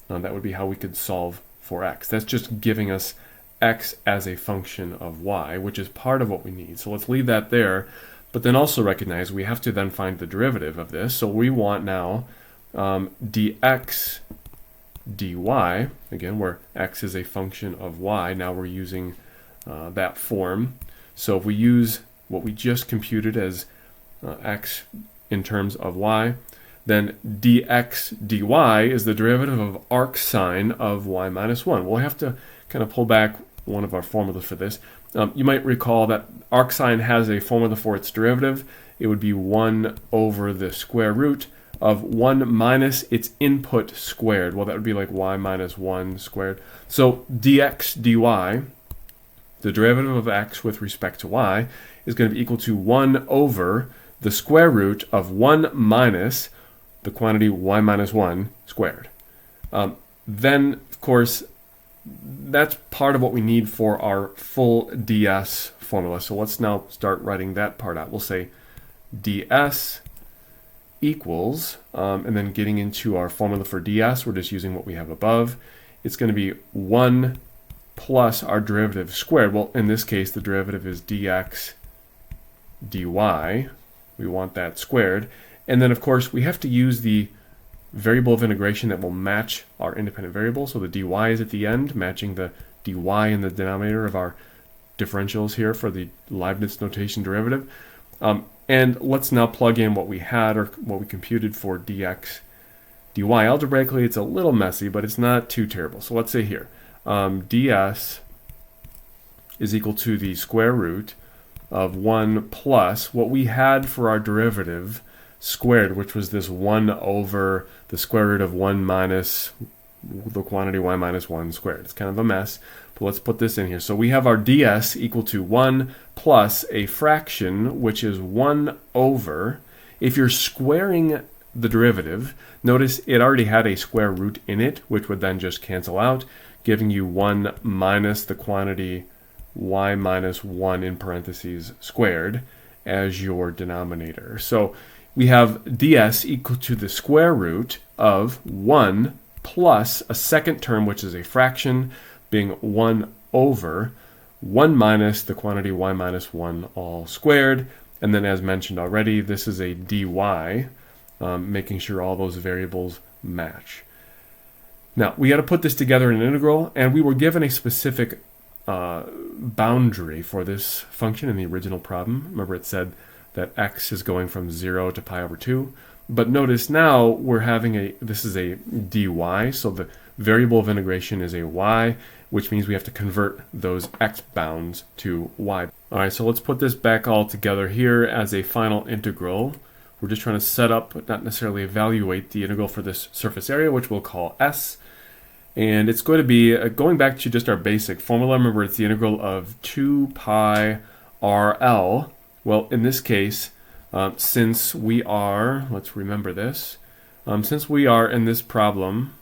That would be how we could solve for x. That's just giving us x as a function of y, which is part of what we need. So let's leave that there, but then also recognize we have to then find the derivative of this. So we want now dx dy, again, where x is a function of y. Now we're using that form. So if we use what we just computed as x in terms of y, then dx dy is the derivative of arc sine of y minus 1. We'll have to kind of pull back one of our formulas for this. You might recall that arc sine has a formula for its derivative. It would be 1 over the square root of 1 minus its input squared. Well, that would be like y minus 1 squared. So dx dy, the derivative of x with respect to y, is going to be equal to 1 over the square root of 1 minus the quantity y minus 1 squared. Then, of course, that's part of what we need for our full ds formula. So let's now start writing that part out. We'll say ds equals, and then getting into our formula for ds, we're just using what we have above. It's going to be 1 plus our derivative squared. Well, in this case, the derivative is dx dy. We want that squared. And then, of course, we have to use the variable of integration that will match our independent variable. So the dy is at the end, matching the dy in the denominator of our differentials here for the Leibniz notation derivative. And let's now plug in what we had, or what we computed for dx dy. Algebraically, it's a little messy, but it's not too terrible. So let's say here, ds is equal to the square root of 1 plus what we had for our derivative squared, which was this 1 over the square root of 1 minus the quantity y minus 1 squared. It's kind of a mess, but let's put this in here. So we have our ds equal to 1 plus a fraction, which is 1 over. If you're squaring the derivative, notice it already had a square root in it, which would then just cancel out, giving you 1 minus the quantity y minus 1 in parentheses squared as your denominator. So we have ds equal to the square root of 1 plus a second term, which is a fraction, being 1 over 1 minus the quantity y minus 1 all squared. And then, as mentioned already, this is a dy, making sure all those variables match. Now, we got to put this together in an integral, and we were given a specific boundary for this function in the original problem. Remember, it said that x is going from 0 to pi over 2. But notice now we're having this is a dy, so the variable of integration is a y, which means we have to convert those x bounds to y. All right, so let's put this back all together here as a final integral. We're just trying to set up, but not necessarily evaluate the integral for this surface area, which we'll call S. And it's going to be, going back to just our basic formula, remember it's the integral of 2 pi RL. Well, in this case, since we are, let's remember this, since we are in this problem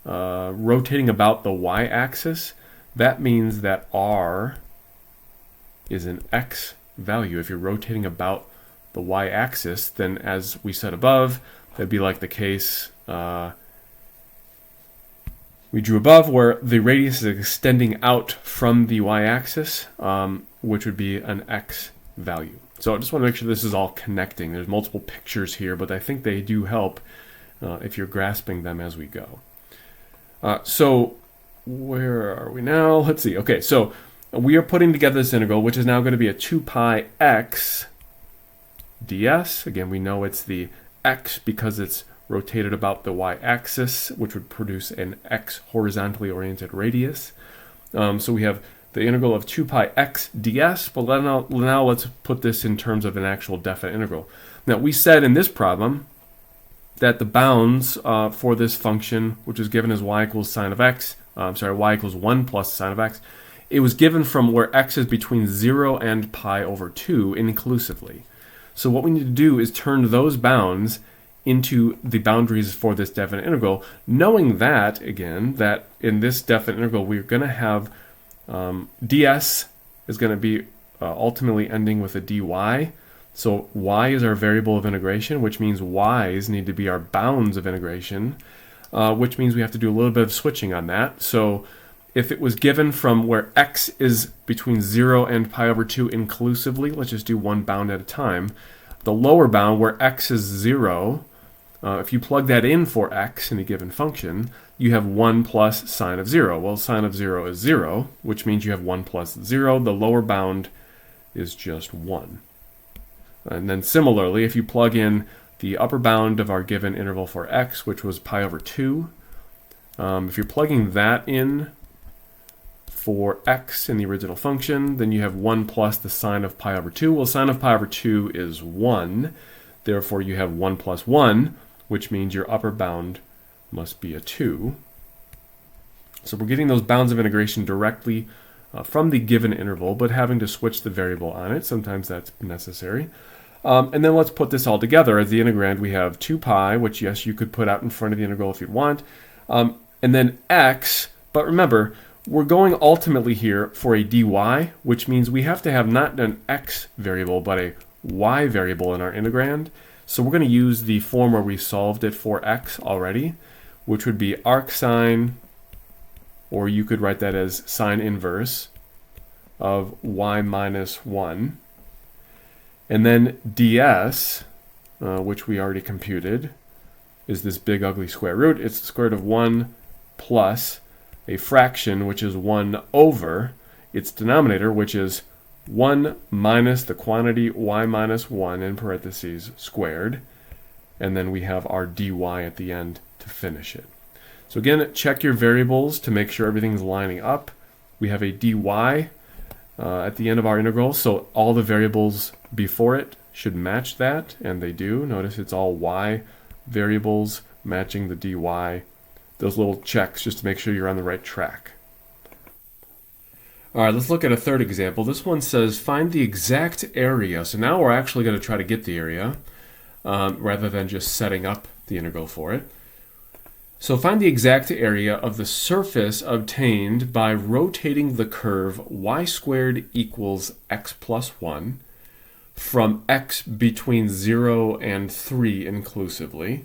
rotating about the y-axis, that means that R is an x value. If you're rotating about the y-axis, then as we said above, that'd be like the case we drew above, where the radius is extending out from the y-axis, which would be an x value. So I just want to make sure this is all connecting. There's multiple pictures here, but I think they do help if you're grasping them as we go. So where are we now? Let's see. Okay, so we are putting together this integral, which is now going to be a 2 pi x ds. Again, we know it's the x because it's rotated about the y-axis, which would produce an x horizontally oriented radius. So we have the integral of 2 pi x ds, but now let's put this in terms of an actual definite integral. Now, we said in this problem that the bounds for this function, which is given as y equals sine of x, y equals 1 plus sine of x, it was given from where x is between 0 and pi over 2 inclusively. So what we need to do is turn those bounds into the boundaries for this definite integral, knowing that, again, that in this definite integral we're going to have ds is going to be ultimately ending with a dy. So y is our variable of integration, which means y's need to be our bounds of integration, which means we have to do a little bit of switching on that. So if it was given from where x is between 0 and pi over 2 inclusively, let's just do one bound at a time. The lower bound, where x is 0, if you plug that in for x in a given function, you have 1 plus sine of 0. Well, sine of 0 is 0, which means you have 1 plus 0. The lower bound is just 1. And then similarly, if you plug in the upper bound of our given interval for x, which was pi over 2, if you're plugging that in for x in the original function, then you have 1 plus the sine of pi over 2. Well, sine of pi over 2 is 1. Therefore, you have 1 plus 1, which means your upper bound must be a 2. So we're getting those bounds of integration directly from the given interval, but having to switch the variable on it. Sometimes that's necessary. And then let's put this all together. As the integrand, we have 2 pi, which, yes, you could put out in front of the integral if you want. And then x, but remember, we're going ultimately here for a dy, which means we have to have not an x variable, but a y variable in our integrand. So we're going to use the form where we solved it for x already, which would be arcsine, or you could write that as sine inverse of y minus 1. And then ds, which we already computed, is this big ugly square root. It's the square root of 1 plus a fraction, which is 1 over its denominator, which is 1 minus the quantity y minus 1 in parentheses squared. And then we have our dy at the end to finish it. So again, check your variables to make sure everything's lining up. We have a dy at the end of our integral, so all the variables before it should match that, and they do. Notice it's all y variables matching the dy. Those little checks just to make sure you're on the right track. All right, let's look at a third example. This one says find the exact area. So now we're actually going to try to get the area rather than just setting up the integral for it. So find the exact area of the surface obtained by rotating the curve y squared equals x plus 1 from x between 0 and 3 inclusively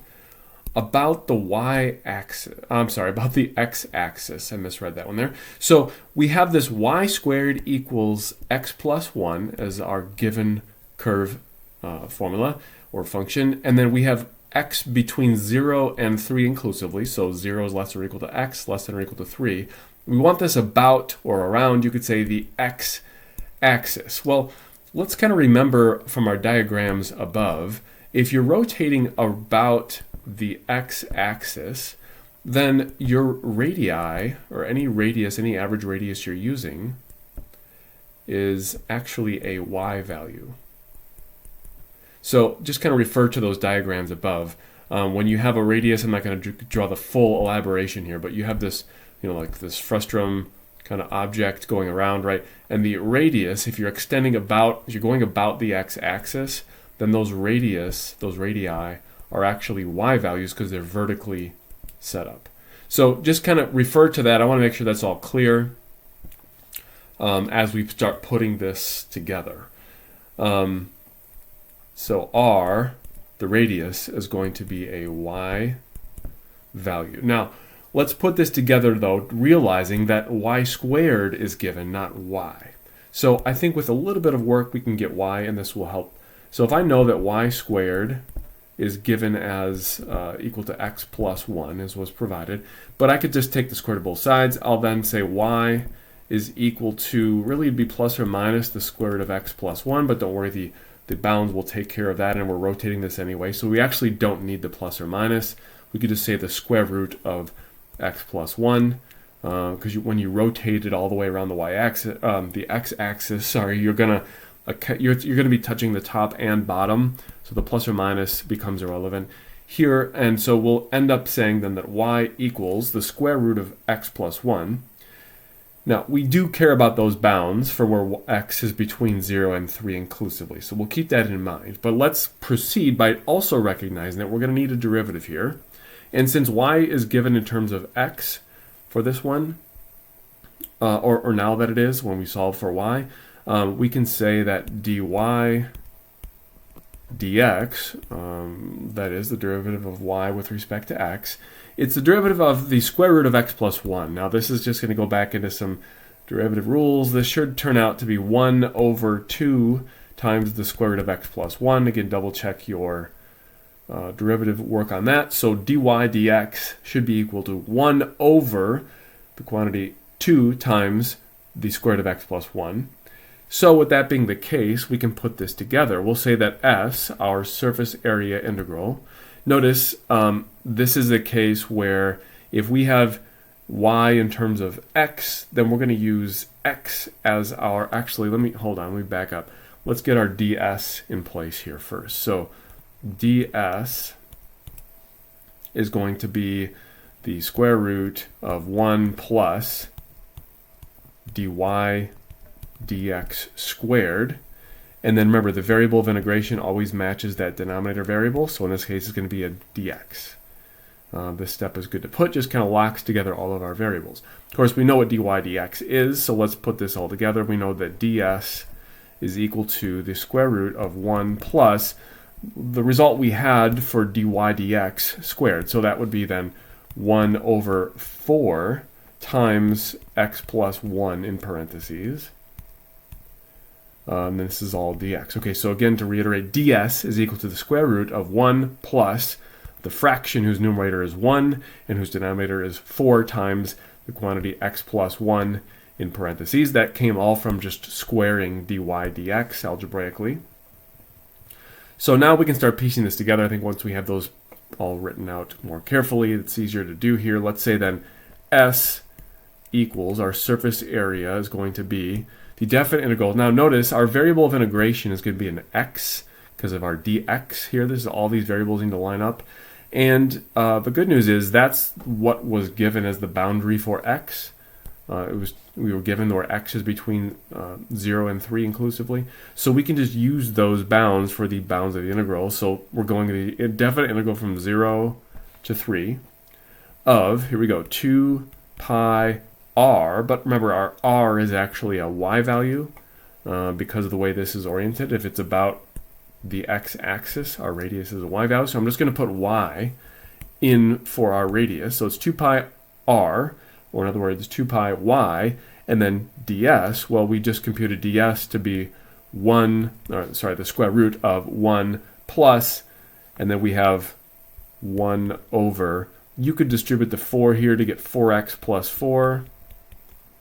about the y-axis. About the x-axis. I misread that one there. So we have this y squared equals x plus 1 as our given curve formula or function, and then we have x between 0 and 3 inclusively, so 0 is less or equal to x, less than or equal to 3. We want this about or around, you could say, the x-axis. Well, let's kind of remember from our diagrams above, if you're rotating about the x-axis, then your radii, or any radius, any average radius you're using, is actually a y value. So just kind of refer to those diagrams above. When you have a radius, I'm not going to draw the full elaboration here, but you have this, like this frustum kind of object going around, right? And the radius, if you're going about the x-axis, then those radii are actually y values because they're vertically set up. So just kind of refer to that. I want to make sure that's all clear as we start putting this together. So r, the radius, is going to be a y value. Now, let's put this together, though, realizing that y squared is given, not y. So I think with a little bit of work, we can get y, and this will help. So if I know that y squared is given as equal to x plus 1, as was provided, but I could just take the square root of both sides. I'll then say y is equal to, really it'd be plus or minus the square root of x plus 1, but don't worry, the bounds will take care of that, and we're rotating this anyway, so we actually don't need the plus or minus. We could just say the square root of x plus 1, because when you rotate it all the way around the y-axis, the x-axis, sorry, you're gonna be touching the top and bottom, so the plus or minus becomes irrelevant here, and so we'll end up saying then that y equals the square root of x plus 1. Now, we do care about those bounds for where x is between 0 and 3 inclusively, so we'll keep that in mind. But let's proceed by also recognizing that we're going to need a derivative here. And since y is given in terms of x for this one, or now that it is, when we solve for y, we can say that dy dx, that is the derivative of y with respect to x, it's the derivative of the square root of x plus 1. Now this is just going to go back into some derivative rules. This should turn out to be 1 over 2 times the square root of x plus 1. Again, double check your derivative work on that. So dy dx should be equal to 1 over the quantity 2 times the square root of x plus 1. So with that being the case, we can put this together. We'll say that S, our surface area integral, notice this is a case where if we have y in terms of x, then we're going to use x as our, actually, let me back up. Let's get our ds in place here first. So ds is going to be the square root of 1 plus dy dx squared. And then remember, the variable of integration always matches that denominator variable. So in this case, it's going to be a dx. This step is good to put, just kind of locks together all of our variables. Of course, we know what dy dx is, so let's put this all together. We know that ds is equal to the square root of 1 plus the result we had for dy dx squared. So that would be then 1 over 4 times x plus 1 in parentheses. And this is all dx. Okay, so again, to reiterate, ds is equal to the square root of 1 plus the fraction whose numerator is 1 and whose denominator is 4 times the quantity x plus 1 in parentheses. That came all from just squaring dy dx algebraically. So now we can start piecing this together. I think once we have those all written out more carefully, it's easier to do here. Let's say then S equals, our surface area is going to be the definite integral. Now notice our variable of integration is going to be an x because of our dx here. This is all these variables need to line up. And the good news is that's what was given as the boundary for x. We were given where x is between 0 and 3 inclusively. So we can just use those bounds for the bounds of the integral. So we're going to the definite integral from 0 to 3 of, here we go, 2 pi r. But remember, our r is actually a y value because of the way this is oriented. If it's about the x-axis, our radius is a y value. So I'm just going to put y in for our radius. So it's 2 pi r, or in other words, 2 pi y, and then ds, well, we just computed ds to be the square root of 1 plus, and then we have 1 over, you could distribute the 4 here to get 4x plus 4,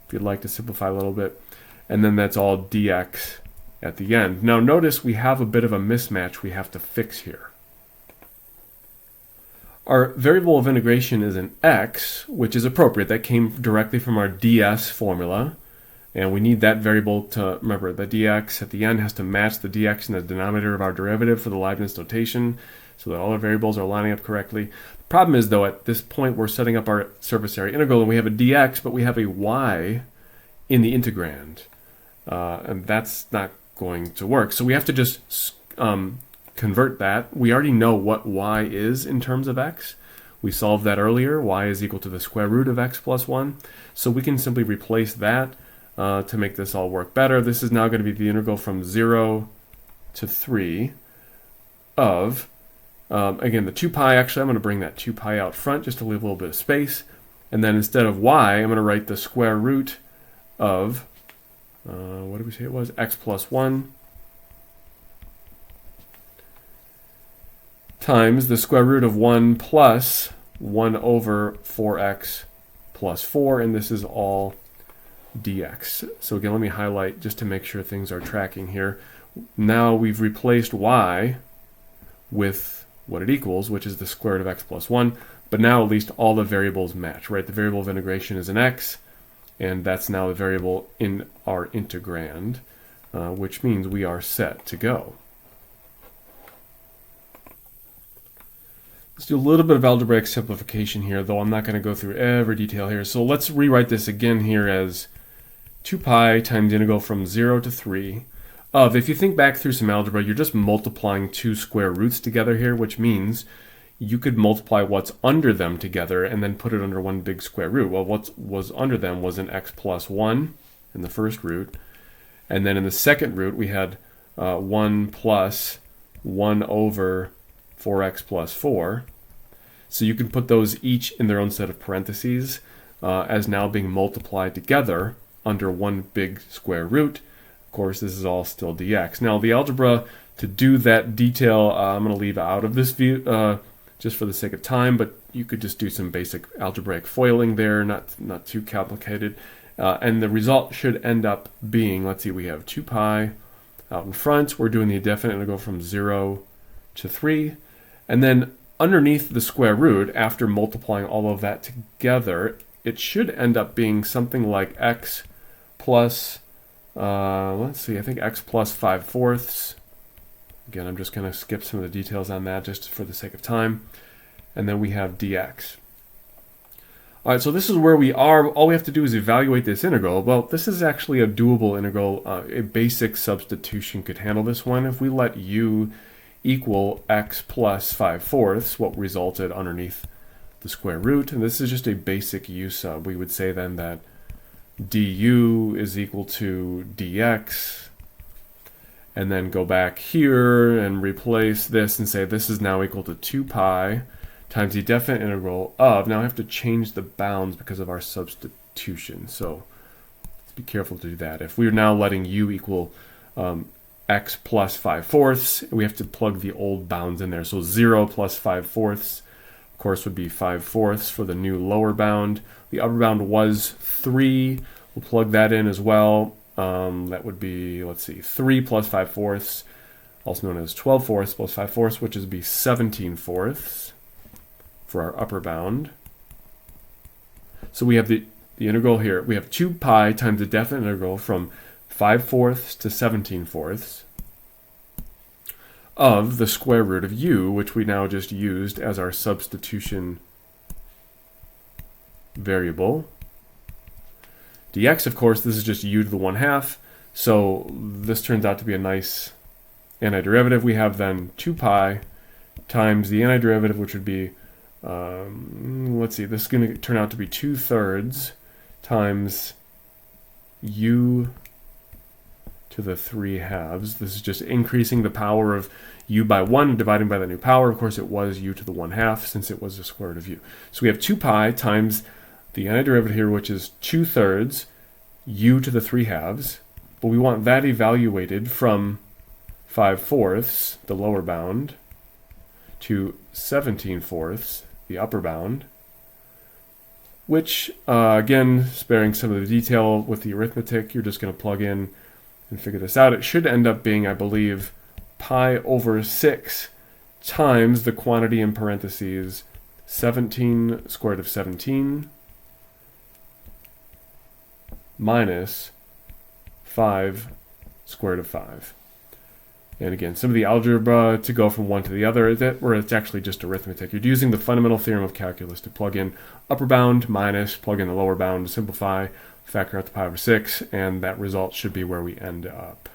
if you'd like to simplify a little bit, and then that's all dx at the end. Now notice we have a bit of a mismatch we have to fix here. Our variable of integration is an x, which is appropriate. That came directly from our ds formula. And we need that variable to, remember, the dx at the end has to match the dx in the denominator of our derivative for the Leibniz notation so that all our variables are lining up correctly. The problem is, though, at this point we're setting up our surface area integral and we have a dx, but we have a y in the integrand. And that's not going to work. So we have to just convert that. We already know what y is in terms of x. We solved that earlier. Y is equal to the square root of x plus 1. So we can simply replace that to make this all work better. This is now going to be the integral from 0 to 3 of, again, the 2 pi. Actually, I'm going to bring that 2 pi out front just to leave a little bit of space. And then instead of y, I'm going to write the square root of, what did we say it was? X plus 1 times the square root of 1 plus 1 over 4x plus 4. And this is all dx. So again, let me highlight just to make sure things are tracking here. Now we've replaced y with what it equals, which is the square root of x plus 1. But now at least all the variables match, right? The variable of integration is an x, and that's now the variable in our integrand, which means we are set to go. Let's do a little bit of algebraic simplification here, though I'm not going to go through every detail here. So let's rewrite this again here as 2 pi times the integral from 0 to 3 of, if you think back through some algebra, you're just multiplying two square roots together here, which means you could multiply what's under them together and then put it under one big square root. Well, what was under them was an x plus 1 in the first root. And then in the second root, we had 1 plus 1 over 4x plus 4. So you can put those each in their own set of parentheses as now being multiplied together under one big square root. Of course, this is all still dx. Now, the algebra, to do that detail, I'm going to leave out of this view just for the sake of time, but you could just do some basic algebraic foiling there, not too complicated. And the result should end up being, let's see, we have 2 pi out in front. We're doing the indefinite integral from 0 to 3. And then underneath the square root, after multiplying all of that together, it should end up being something like x plus, let's see, I think x plus 5/4. Again, I'm just going to skip some of the details on that just for the sake of time. And then we have dx. All right, so this is where we are. All we have to do is evaluate this integral. Well, this is actually a doable integral. A basic substitution could handle this one. If we let u equal x plus 5/4, what resulted underneath the square root. And this is just a basic u sub. We would say then that du is equal to dx, and then go back here and replace this and say this is now equal to 2 pi times the definite integral of, now I have to change the bounds because of our substitution. So let's be careful to do that. If we're now letting u equal x plus 5/4, we have to plug the old bounds in there. So 0 plus 5/4, of course, would be 5/4 for the new lower bound. The upper bound was 3. We'll plug that in as well. That would be, let's see, 3 plus 5/4, also known as 12/4 plus 5/4, which would be 17/4 for our upper bound. So we have the integral here. We have 2 pi times the definite integral from 5/4 to 17/4 of the square root of u, which we now just used as our substitution variable. dx, of course, this is just u to the 1/2. So this turns out to be a nice antiderivative. We have then 2 pi times the antiderivative, which would be, let's see, this is going to turn out to be 2/3 times u to the 3/2. This is just increasing the power of u by 1 and dividing by the new power. Of course, it was u to the 1/2 since it was the square root of u. So we have 2 pi times the antiderivative here, which is 2/3 u to the 3/2. But we want that evaluated from 5/4, the lower bound, to 17/4, the upper bound, which, again, sparing some of the detail with the arithmetic, you're just going to plug in and figure this out, it should end up being, I believe, pi over 6 times the quantity in parentheses 17 square root of 17 minus 5 square root of 5. And again, some of the algebra to go from one to the other, where it's actually just arithmetic. You're using the fundamental theorem of calculus to plug in upper bound minus, plug in the lower bound to simplify, factor out the pi over 6, and that result should be where we end up.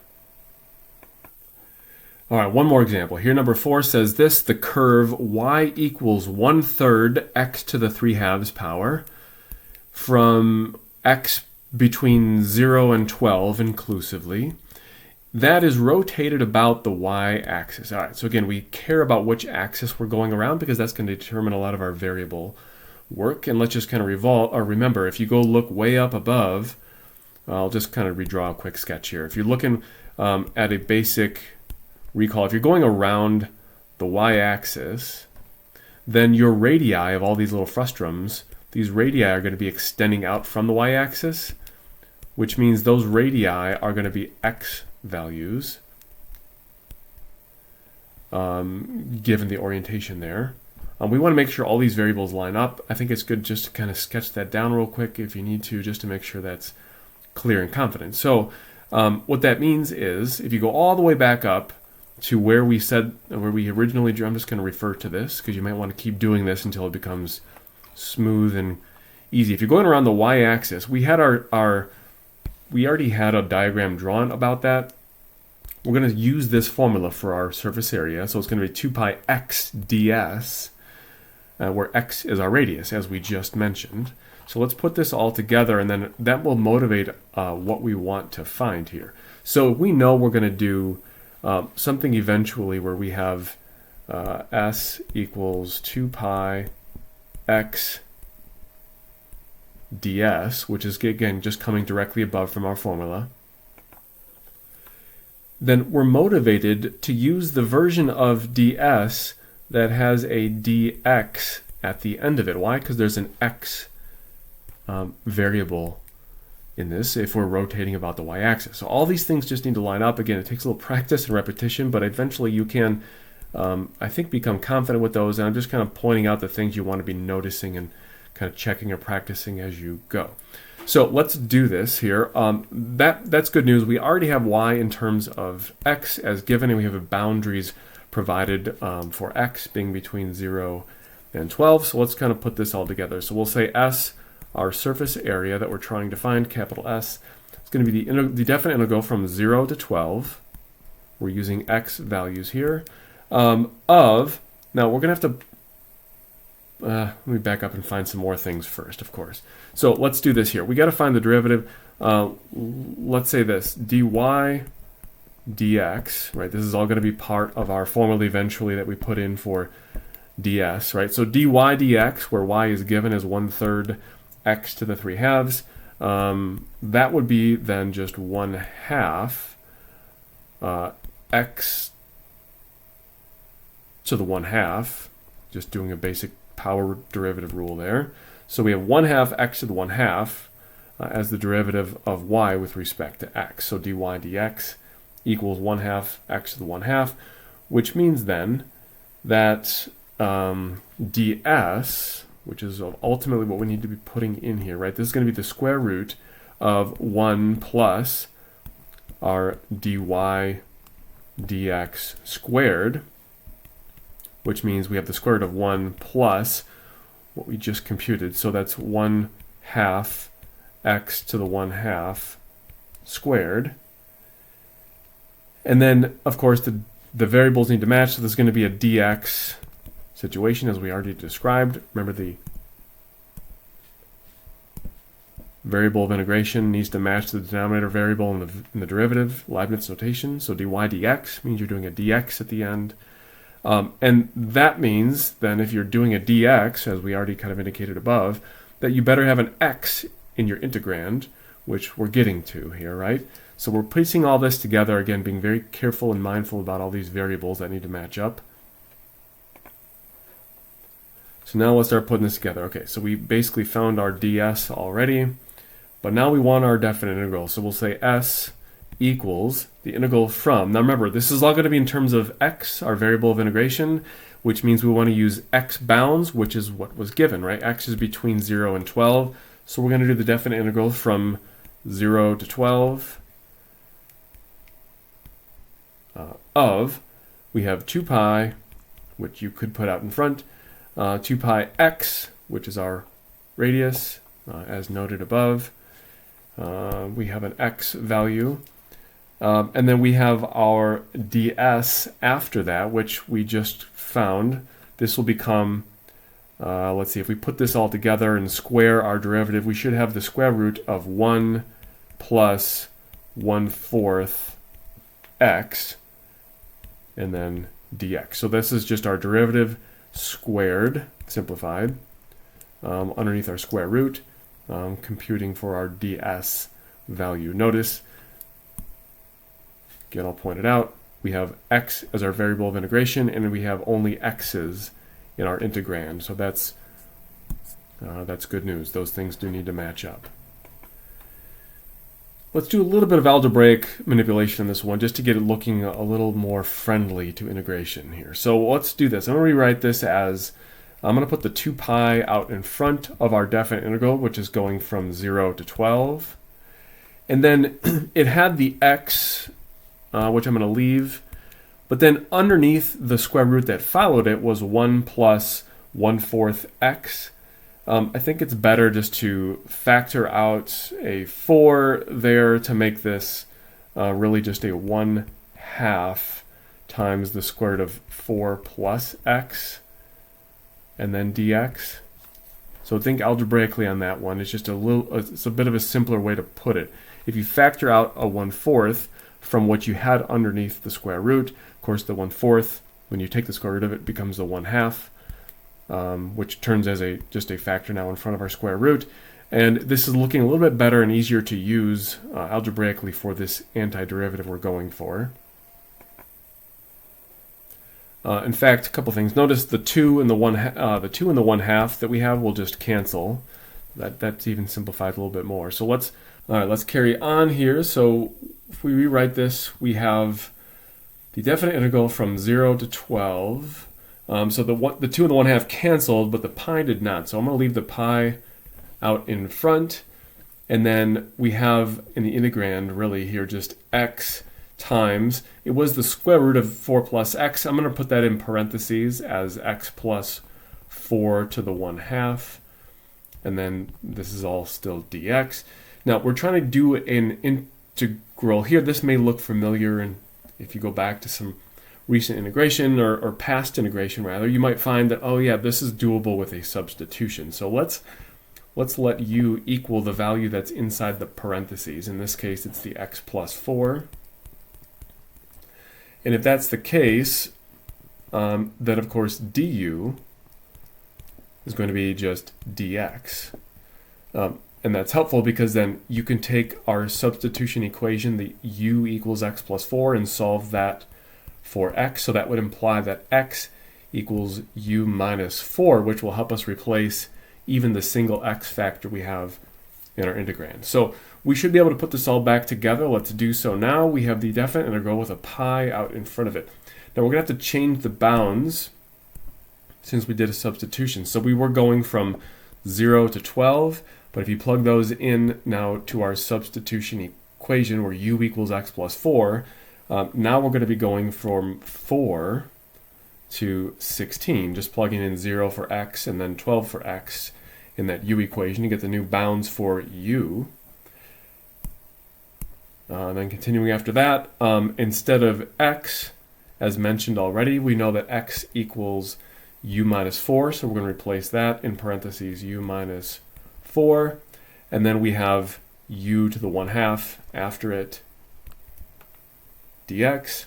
All right, one more example. Here, number 4 says this: the curve y equals 1/3 x to the 3/2 power from x between 0 and 12 inclusively. That is rotated about the y-axis. All right, so again, we care about which axis we're going around because that's going to determine a lot of our variable work. And let's just kind of remember, if you go look way up above, I'll just kind of redraw a quick sketch here. If you're looking at a basic recall, if you're going around the y-axis, then your radii of all these little frustrums, these radii are going to be extending out from the y-axis, which means those radii are going to be x values, given the orientation there. We want to make sure all these variables line up. I think it's good just to kind of sketch that down real quick if you need to, just to make sure that's clear and confident. So what that means is, if you go all the way back up to where we originally drew, I'm just going to refer to this because you might want to keep doing this until it becomes smooth and easy. If you're going around the y-axis, we already had a diagram drawn about that. We're going to use this formula for our surface area. So it's going to be 2 pi x ds, where x is our radius, as we just mentioned. So let's put this all together, and then that will motivate what we want to find here. So we know we're going to do something eventually where we have s equals 2 pi x ds, which is, again, just coming directly above from our formula. Then we're motivated to use the version of ds that has a dx at the end of it. Why? Because there's an x variable in this if we're rotating about the y-axis. So all these things just need to line up. Again, it takes a little practice and repetition, but eventually you can, I think, become confident with those. And I'm just kind of pointing out the things you want to be noticing and kind of checking or practicing as you go. So let's do this here. That's good news. We already have y in terms of x as given, and we have boundaries provided for x being between 0 and 12. So let's kind of put this all together. So we'll say S, our surface area that we're trying to find, capital S, it's going to be the definite integral from 0 to 12. We're using x values here. Now we're going to have to let me back up and find some more things first, of course. So let's do this here. We got to find the derivative. Let's say this, dy dx, right? This is all going to be part of our formula eventually that we put in for ds, right? So dy dx, where y is given as 1/3 x to the 3/2, that would be then just 1/2 x to the 1/2, just doing a basic power derivative rule there. So we have 1/2 x to the 1/2 as the derivative of y with respect to x. So dy dx equals 1/2 x to the 1/2, which means then that ds, which is ultimately what we need to be putting in here, right? This is going to be the square root of 1 plus our dy dx squared, which means we have the square root of 1 plus what we just computed. So that's 1/2 x to the 1/2 squared. And then, of course, the variables need to match. So there's going to be a dx situation, as we already described. Remember, the variable of integration needs to match the denominator variable in the derivative, Leibniz notation. So dy dx means you're doing a dx at the end. And that means then if you're doing a dx, as we already kind of indicated above, that you better have an x in your integrand, which we're getting to here, right? So we're piecing all this together, again, being very careful and mindful about all these variables that need to match up. So now let's start putting this together. Okay, so we basically found our ds already, but now we want our definite integral. So we'll say S equals the integral from, now remember, this is all going to be in terms of x, our variable of integration, which means we want to use x bounds, which is what was given, right? X is between 0 and 12. So we're going to do the definite integral from 0 to 12 of, we have 2 pi, which you could put out in front, 2 pi x, which is our radius, as noted above. We have an x value. And then we have our ds after that, which we just found. This will become, let's see, if we put this all together and square our derivative, we should have the square root of 1 plus 1/4 x, and then dx. So this is just our derivative squared, simplified, underneath our square root, computing for our ds value. Notice, again, I'll point it out, we have x as our variable of integration, and we have only x's in our integrand. So that's good news. Those things do need to match up. Let's do a little bit of algebraic manipulation in this one, just to get it looking a little more friendly to integration here. So let's do this. I'm going to rewrite this as, I'm going to put the 2 pi out in front of our definite integral, which is going from 0 to 12. And then it had the x, which I'm going to leave. But then underneath the square root that followed it was 1 plus 1/4 x. I think it's better just to factor out a 4 there to make this really just a 1/2 times the square root of 4 plus x, and then dx. So think algebraically on that one. It's just it's a bit of a simpler way to put it. If you factor out a 1/4 from what you had underneath the square root, of course the 1/4, when you take the square root of it, becomes the 1/2. Which turns as just a factor now in front of our square root. And this is looking a little bit better and easier to use algebraically for this antiderivative we're going for. In fact, a couple things. Notice the 2 and the 1/2 that we have will just cancel. That's even simplified a little bit more. So let's carry on here. So if we rewrite this, we have the definite integral from 0 to 12. So the 2 and the 1/2 canceled, but the pi did not. So I'm going to leave the pi out in front. And then we have in the integrand really here just x times, it was the square root of 4 plus x. I'm going to put that in parentheses as x plus 4 to the 1/2. And then this is all still dx. Now we're trying to do an integral here. This may look familiar, and if you go back to some recent integration or past integration rather, you might find that, oh yeah, this is doable with a substitution. So let's let u equal the value that's inside the parentheses. In this case, it's the x plus 4. And if that's the case, then of course du is going to be just dx. And that's helpful because then you can take our substitution equation, the u equals x plus 4, and solve that for x. So that would imply that x equals u minus 4, which will help us replace even the single x factor we have in our integrand. So we should be able to put this all back together. Let's do so now. We have the definite integral with a pi out in front of it. Now we're going to have to change the bounds since we did a substitution. So we were going from 0 to 12, but if you plug those in now to our substitution equation where u equals x plus 4, now we're going to be going from 4 to 16, just plugging in 0 for x and then 12 for x in that u equation. You get the new bounds for u. And then continuing after that, instead of x, as mentioned already, we know that x equals u minus 4, so we're going to replace that in parentheses u minus 4. And then we have u to the 1/2 after it, dx,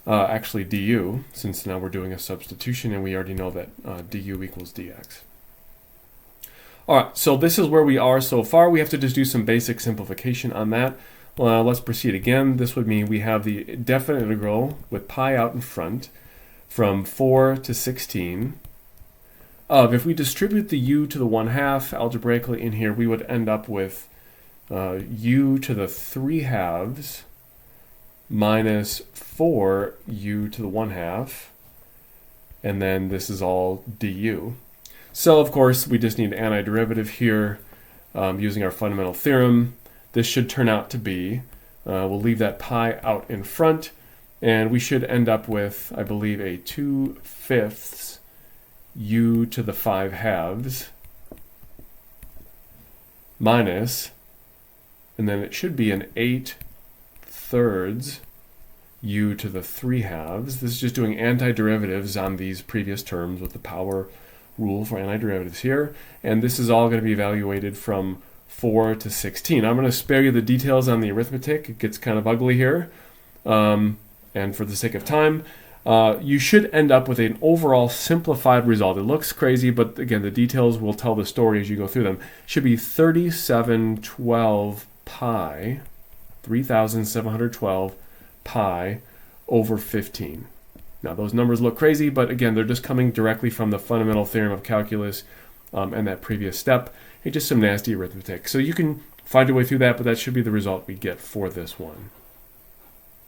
actually du, since now we're doing a substitution and we already know that du equals dx. Alright, so this is where we are so far. We have to just do some basic simplification on that. Let's proceed again. This would mean we have the definite integral with pi out in front from 4 to 16 of, if we distribute the u to the 1/2 algebraically in here, we would end up with u to the 3/2 minus 4u to the 1/2, and then this is all du. So of course we just need an antiderivative here using our fundamental theorem. This should turn out to be, we'll leave that pi out in front, and we should end up with, I believe, a 2/5 u to the 5/2 minus, and then it should be an 8/3 u to the 3/2. This is just doing antiderivatives on these previous terms with the power rule for antiderivatives here. And this is all going to be evaluated from 4 to 16. I'm going to spare you the details on the arithmetic. It gets kind of ugly here. And for the sake of time, you should end up with an overall simplified result. It looks crazy, but again, the details will tell the story as you go through them. It should be 3712 pi, 3712 pi over 15. Now those numbers look crazy, but again, they're just coming directly from the fundamental theorem of calculus and that previous step. It's just some nasty arithmetic. So you can find your way through that, but that should be the result we get for this one.